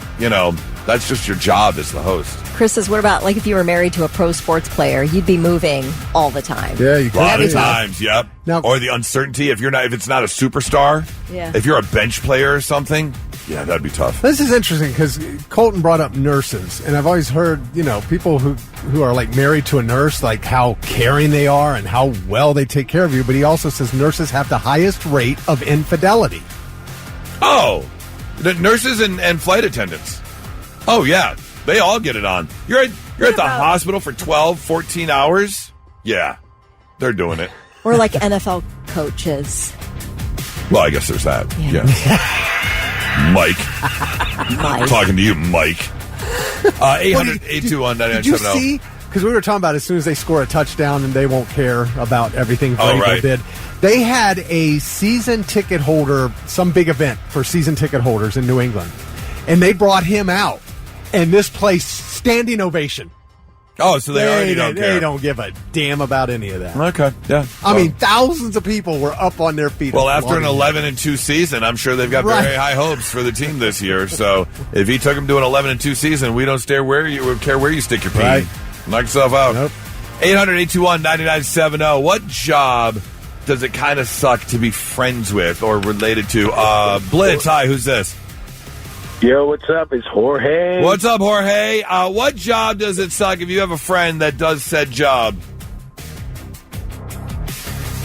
That's just your job as the host. Chris says, what about like if you were married to a pro sports player? You'd be moving all the time. Yeah, you could. A lot of times, yep. Now, or the uncertainty if it's not a superstar. Yeah. If you're a bench player or something, yeah, that'd be tough. This is interesting because Colton brought up nurses, and I've always heard, people who are like married to a nurse, like how caring they are and how well they take care of you. But he also says nurses have the highest rate of infidelity. Oh, the nurses and flight attendants. Oh, yeah. They all get it on. You're at the hospital for 12, 14 hours? Yeah. They're doing it. Or like NFL coaches. Well, I guess there's that. Yeah. Mike. I'm talking to you, Mike. 800-821-9970. Did you see? Because we were talking about as soon as they score a touchdown and they won't care about everything Vrabel did. They had a season ticket holder, some big event for season ticket holders in New England. And they brought him out. And this place, standing ovation. Oh, so they already don't care. They don't give a damn about any of that. Okay, yeah. I mean, thousands of people were up on their feet. Well, after an 11-2 season, I'm sure they've got very high hopes for the team this year. So if he took them to an 11-2 season, we don't care where you stick your pee. Right. Knock yourself out. Nope. 800-821-9970. What job does it kind of suck to be friends with or related to? Blitz, hi, who's this? Yo, what's up? It's Jorge. What's up, Jorge? What job does it suck if you have a friend that does said job?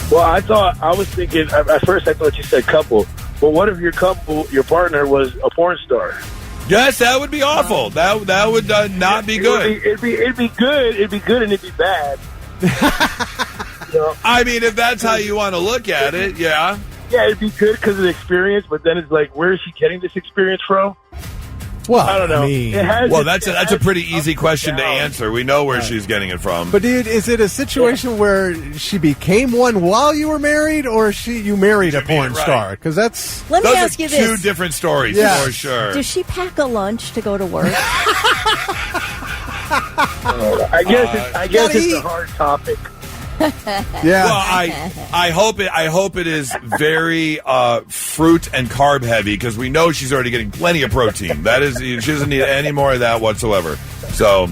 Well, I was thinking, at first I thought you said couple. But what if your partner was a porn star? Yes, that would be awful. That would not be good. It'd be good. It'd be good and it'd be bad. I mean, if that's how you want to look at it, yeah. Yeah, it'd be good because of the experience, but then it's like, where is she getting this experience from? Well, I don't know. That's a pretty easy question to answer. We know where she's getting it from. But dude, is it a situation where she became one while you were married, or you married a porn star? Because that's Let me ask you this: two different stories for sure. Does she pack a lunch to go to work? I guess it's a hard topic. Yeah. Well, I hope it is very fruit and carb heavy because we know she's already getting plenty of protein. She doesn't need any more of that whatsoever. So,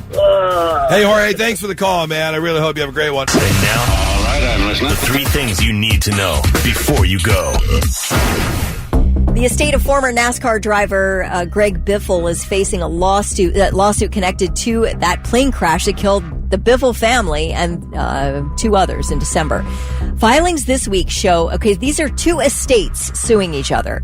hey Jorge, thanks for the call, man. I really hope you have a great one. And now, all right, I'm listening. The 3 things you need to know before you go. The estate of former NASCAR driver Greg Biffle is facing a lawsuit connected to that plane crash that killed the Biffle family and 2 others in December. Filings this week show, these are 2 estates suing each other.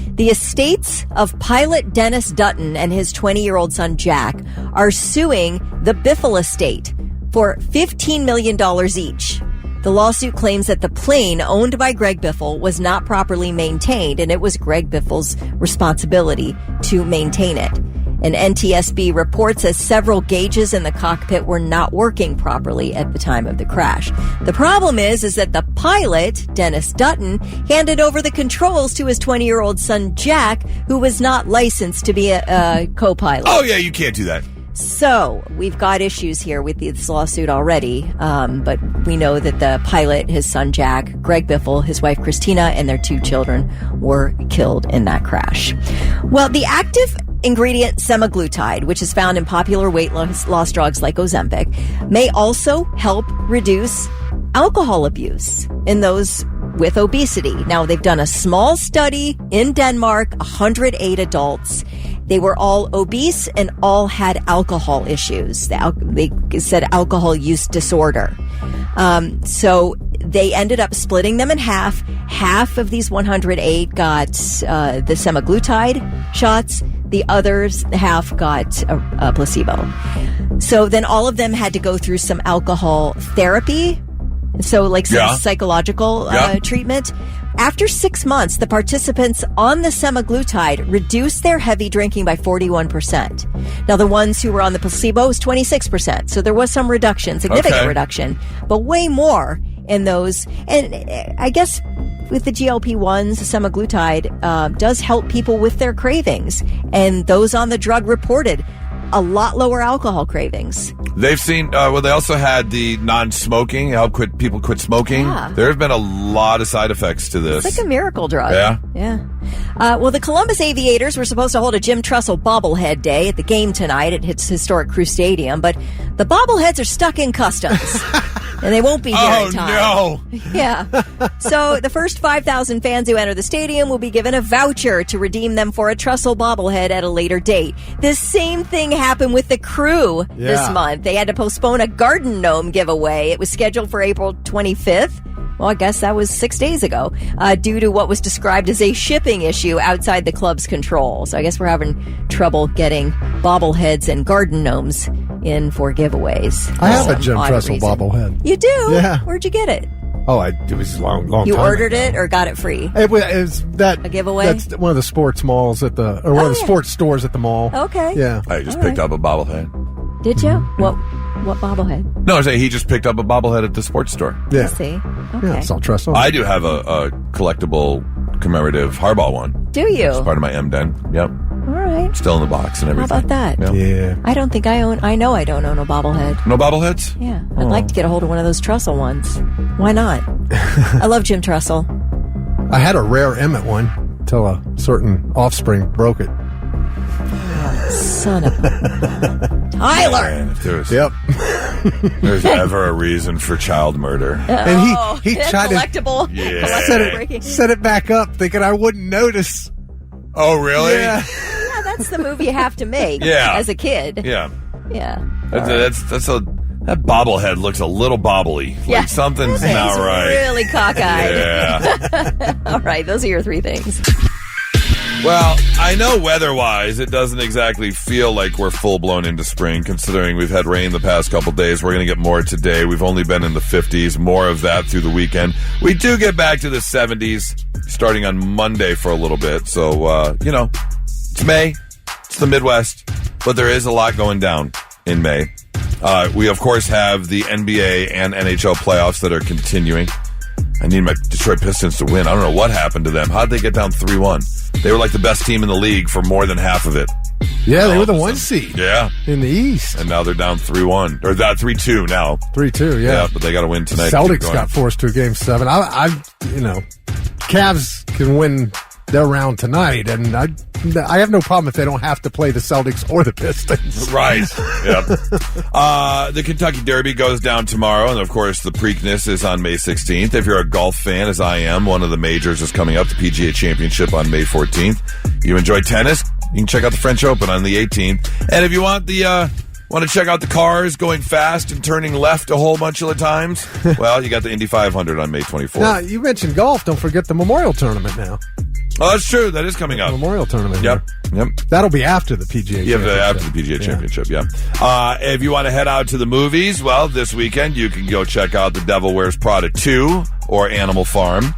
The estates of pilot Dennis Dutton and his 20-year-old son Jack are suing the Biffle estate for $15 million each. The lawsuit claims that the plane owned by Greg Biffle was not properly maintained, and it was Greg Biffle's responsibility to maintain it. An NTSB report says several gauges in the cockpit were not working properly at the time of the crash. The problem is that the pilot, Dennis Dutton, handed over the controls to his 20-year-old son Jack, who was not licensed to be a co-pilot. Oh, yeah, you can't do that. So, we've got issues here with this lawsuit already, but we know that the pilot, his son Jack, Greg Biffle, his wife Christina, and their 2 children were killed in that crash. Well, the active ingredient semaglutide, which is found in popular weight loss drugs like Ozempic, may also help reduce alcohol abuse in those with obesity. Now, they've done a small study in Denmark, 108 adults. They were all obese and all had alcohol issues. They said alcohol use disorder. So they ended up splitting them in half. Half of these 108 got the semaglutide shots. The others half got a placebo. So then all of them had to go through some alcohol therapy. So like some psychological treatment. After 6 months, the participants on the semaglutide reduced their heavy drinking by 41%. Now, the ones who were on the placebo was 26%. So there was some reduction, significant reduction, but way more in those. And I guess with the GLP-1s, the semaglutide does help people with their cravings. And those on the drug reported a lot lower alcohol cravings. They've seen, they also had the non-smoking, help people quit smoking. Yeah. There have been a lot of side effects to this. It's like a miracle drug. Yeah. Yeah. Well, the Columbus Aviators were supposed to hold a Jim Trussell bobblehead day at the game tonight at its historic Crew Stadium, but the bobbleheads are stuck in customs. And they won't be here in time. Oh, no. Yeah. So the first 5,000 fans who enter the stadium will be given a voucher to redeem them for a Trussell bobblehead at a later date. The same thing happened with the Crew this month. They had to postpone a garden gnome giveaway. It was scheduled for April 25th. Well, I guess that was 6 days ago, due to what was described as a shipping issue outside the club's control. So I guess we're having trouble getting bobbleheads and garden gnomes in for giveaways. I have a Jim Trussell bobblehead. You do? Yeah. Where'd you get it? Oh, it was a long You time ordered ago. it or got it free? It was that a giveaway. That's one of the sports malls one of the sports stores at the mall. Okay. Yeah. I just picked up a bobblehead. Did you? What bobblehead? No, I say he just picked up a bobblehead at the sports store. Yeah. I see. Okay. Yeah, it's all Trussell. I do have a collectible commemorative hardball one. Do you? It's part of my M-Den. Yep. All right. Still in the box and everything. How about that? Yep. Yeah. I don't think I own. I know I don't own a bobblehead. No bobbleheads? Yeah. I'd like to get a hold of one of those Trussell ones. Why not? I love Jim Trussell. I had a rare Emmett one until a certain offspring broke it. Son of Tyler. Man, if Yep. there's ever a reason for child murder. And he that's tried to collectible. Yeah. set it back up, thinking I wouldn't notice. Oh, really? Yeah. Yeah, that's the move you have to make as a kid. Yeah. Yeah. That bobblehead looks a little bobbly. Yeah. Like something's He's not right. really cockeyed. Yeah. All right, those are your three things. Well, I know weather-wise, it doesn't exactly feel like we're full-blown into spring, considering we've had rain the past couple days. We're going to get more today. We've only been in the 50s, more of that through the weekend. We do get back to the 70s starting on Monday for a little bit. So, it's May. It's the Midwest. But there is a lot going down in May. We, of course, have the NBA and NHL playoffs that are continuing. I need my Detroit Pistons to win. I don't know what happened to them. How'd they get down 3-1? They were like the best team in the league for more than half of it. Yeah, they were the 1 seed. Yeah. In the East. And now they're down 3-1. Or 3-2 now. 3-2, yeah. Yeah, but they got to win tonight. Celtics got forced to Game 7. Cavs can win their round tonight, and I have no problem if they don't have to play the Celtics or the Pistons. Right. Yep. The Kentucky Derby goes down tomorrow, and of course the Preakness is on May 16th. If you're a golf fan, as I am, one of the majors is coming up, the PGA Championship on May 14th. You enjoy tennis? You can check out the French Open on the 18th. And if you want want to check out the cars going fast and turning left a whole bunch of the times, well, you got the Indy 500 on May 24th. Now, you mentioned golf. Don't forget the Memorial Tournament now. Oh, that's true. That is coming up. Memorial Tournament. Yep. Here. Yep. That'll be after the PGA Yeah, Championship. after the PGA Championship, yeah. If you want to head out to the movies, well, this weekend you can go check out The Devil Wears Prada 2 or Animal Farm.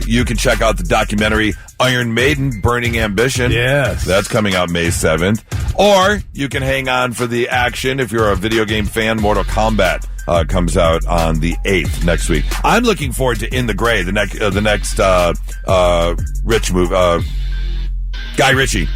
You can check out the documentary Iron Maiden, Burning Ambition. Yes. That's coming out May 7th. Or you can hang on for the action if you're a video game fan. Mortal Kombat comes out on the 8th next week. I'm looking forward to In the Gray, the next Rich movie. Guy Ritchie.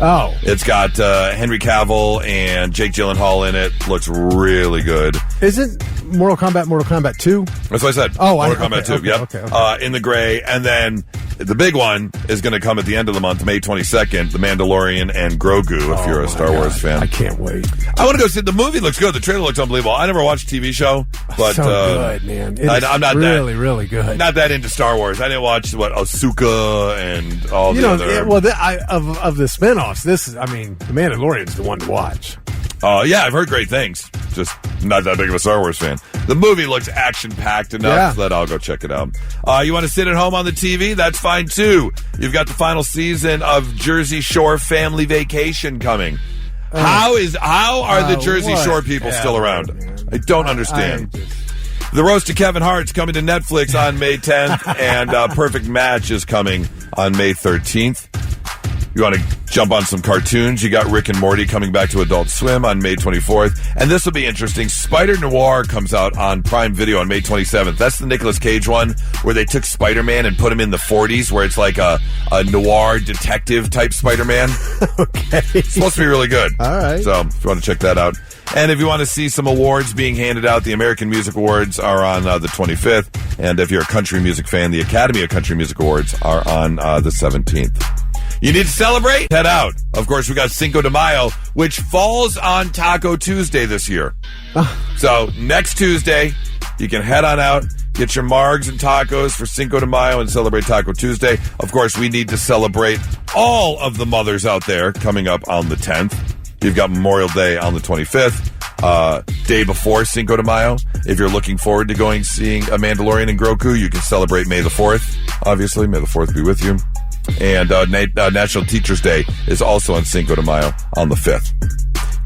Oh. It's got Henry Cavill and Jake Gyllenhaal in it. Looks really good. Isn't Mortal Kombat 2? That's what I said. Oh, Mortal Kombat 2. Okay, Yep. okay. In the Gray. And then the big one is going to come at the end of the month, May 22nd, The Mandalorian and Grogu, if you're a Star Wars fan. I can't wait. I want to go see the movie. Looks good. The trailer looks unbelievable. I never watched a TV show, but so good, man. I'm not really, really good. Not that into Star Wars. I didn't watch Ahsoka and all the other. Of the spinoffs, The Mandalorian's the one to watch. Yeah, I've heard great things. Just not that big of a Star Wars fan. The movie looks action-packed enough that I'll go check it out. You want to sit at home on the TV? That's fine, too. You've got the final season of Jersey Shore Family Vacation coming. How are the Jersey Shore people still around? I don't understand. The Roast of Kevin Hart's coming to Netflix on May 10th, and Perfect Match is coming on May 13th. You want to jump on some cartoons? You got Rick and Morty coming back to Adult Swim on May 24th. And this will be interesting. Spider Noir comes out on Prime Video on May 27th. That's the Nicolas Cage one where they took Spider-Man and put him in the 40s, where it's like a noir detective type Spider-Man. Okay. It's supposed to be really good. All right. So if you want to check that out. And if you want to see some awards being handed out, the American Music Awards are on the 25th. And if you're a country music fan, the Academy of Country Music Awards are on the 17th. You need to celebrate? Head out. Of course, we got Cinco de Mayo, which falls on Taco Tuesday this year. So next Tuesday, you can head on out, get your margs and tacos for Cinco de Mayo and celebrate Taco Tuesday. Of course, we need to celebrate all of the mothers out there coming up on the 10th. You've got Memorial Day on the 25th, day before Cinco de Mayo. If you're looking forward to seeing a Mandalorian and Grogu, you can celebrate May the 4th. Obviously, May the 4th be with you. And National Teachers Day is also on Cinco de Mayo on the 5th.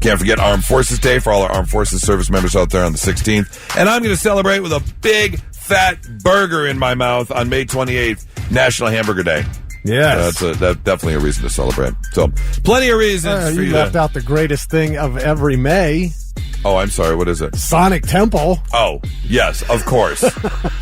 Can't forget Armed Forces Day for all our Armed Forces service members out there on the 16th. And I'm going to celebrate with a big, fat burger in my mouth on May 28th, National Hamburger Day. Yes. That's definitely a reason to celebrate. So, plenty of reasons for you left out the greatest thing of every May. Oh, I'm sorry. What is it? Sonic Temple. Oh, yes, of course.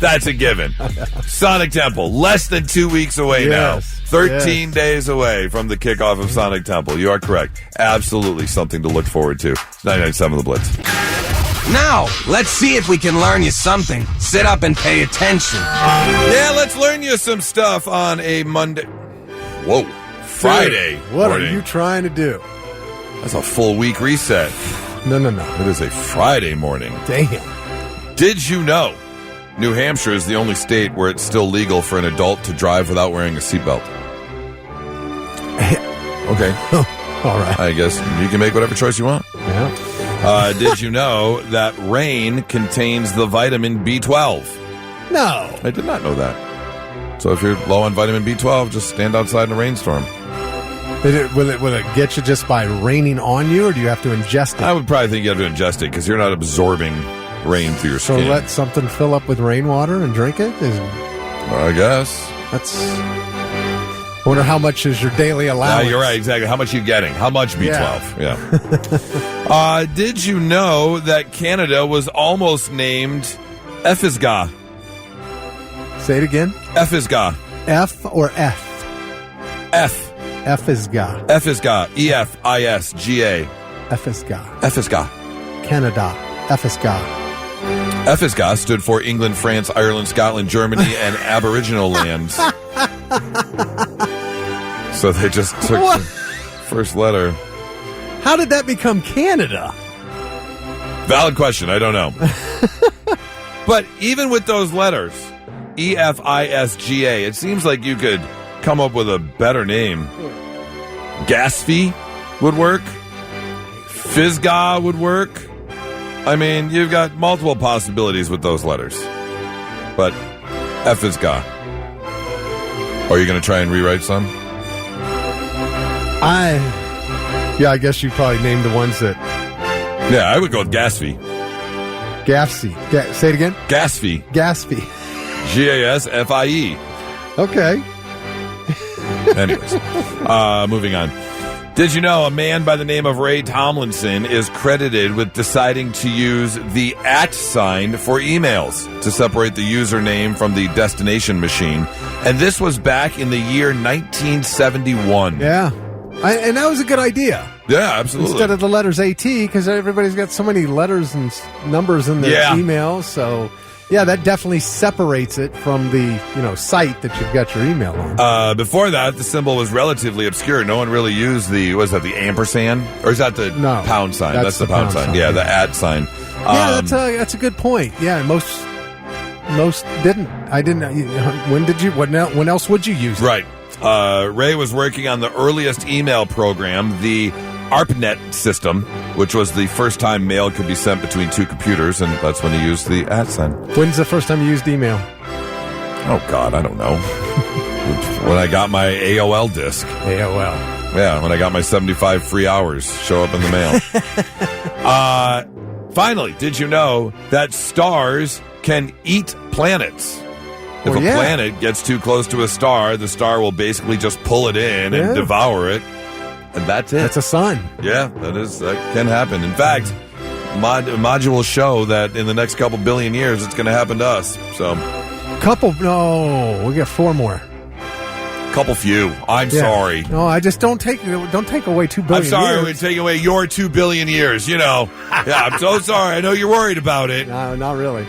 That's a given. Sonic Temple, less than 2 weeks away now. 13 days away from the kickoff of Sonic Temple. You are correct. Absolutely something to look forward to. 99.7 The Blitz. Now, let's see if we can learn you something. Sit up and pay attention. Yeah, let's learn you some stuff on a Monday. Whoa, Friday. What morning. are you trying to do? That's a full week reset. No. It is a Friday morning. Damn. Did you know New Hampshire is the only state where it's still legal for an adult to drive without wearing a seatbelt? Okay. All right. I guess you can make whatever choice you want. Yeah. Did you know that rain contains the vitamin B12? No. I did not know that. So if you're low on vitamin B12, just stand outside in a rainstorm. Will it get you just by raining on you, or do you have to ingest it? I would probably think you have to ingest it because you're not absorbing rain through your skin. So let something fill up with rainwater and drink it? I guess. I wonder how much is your daily allowance. You're right, exactly. How much are you getting? How much B12? Yeah. Did you know that Canada was almost named Efisga? Say it again. Efisga. F or F? F. Efisga. Efisga. EFISGA. Efisga. Efisga. Canada. Efisga. Efisga stood for England, France, Ireland, Scotland, Germany, and Aboriginal lands. So they just took the first letter. How did that become Canada? Valid question. I don't know. But even with those letters, EFISGA, it seems like you could come up with a better name. Gatsby would work. Fisga would work. I mean, you've got multiple possibilities with those letters. But Efisga. Are you going to try and rewrite some? I guess you probably named the ones that... Yeah, I would go with Gatsby. Gatsby. Say it again? Gatsby. Gatsby. GASFIE. Okay. Anyways, moving on. Did you know a man by the name of Ray Tomlinson is credited with deciding to use the @ sign for emails to separate the username from the destination machine? And this was back in the year 1971. Yeah. And that was a good idea. Yeah, absolutely. Instead of the letters AT, because everybody's got so many letters and numbers in their email. So, yeah, that definitely separates it from the site that you've got your email on. Before that, the symbol was relatively obscure. No one really used the ampersand? Or is that the pound sign? That's the pound sign. Yeah, the @ sign. Yeah, that's a good point. Yeah, most didn't. I didn't. When else would you use it? Right. Ray was working on the earliest email program, the ARPANET system, which was the first time mail could be sent between two computers, and that's when he used the @ sign. When's the first time you used email? Oh, God, I don't know. When I got my AOL disc. AOL. Yeah, when I got my 75 free hours show up in the mail. Finally, did you know that stars can eat planets? If a planet gets too close to a star, the star will basically just pull it in and devour it. And that's it. That's a sun. Yeah, that can happen. In fact, modules show that in the next couple billion years, it's going to happen to us. So, we got 4 more. couple few. I'm sorry. No, I just don't take away 2 billion. I'm sorry, years. we're taking away your 2 billion years. Yeah, I'm so sorry. I know you're worried about it. No, not really.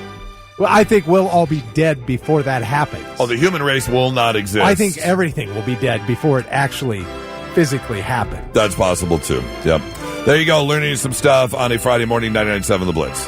Well, I think we'll all be dead before that happens. Oh, the human race will not exist. I think everything will be dead before it actually physically happens. That's possible, too. Yep. There you go, learning some stuff on a Friday morning, 99.7 The Blitz.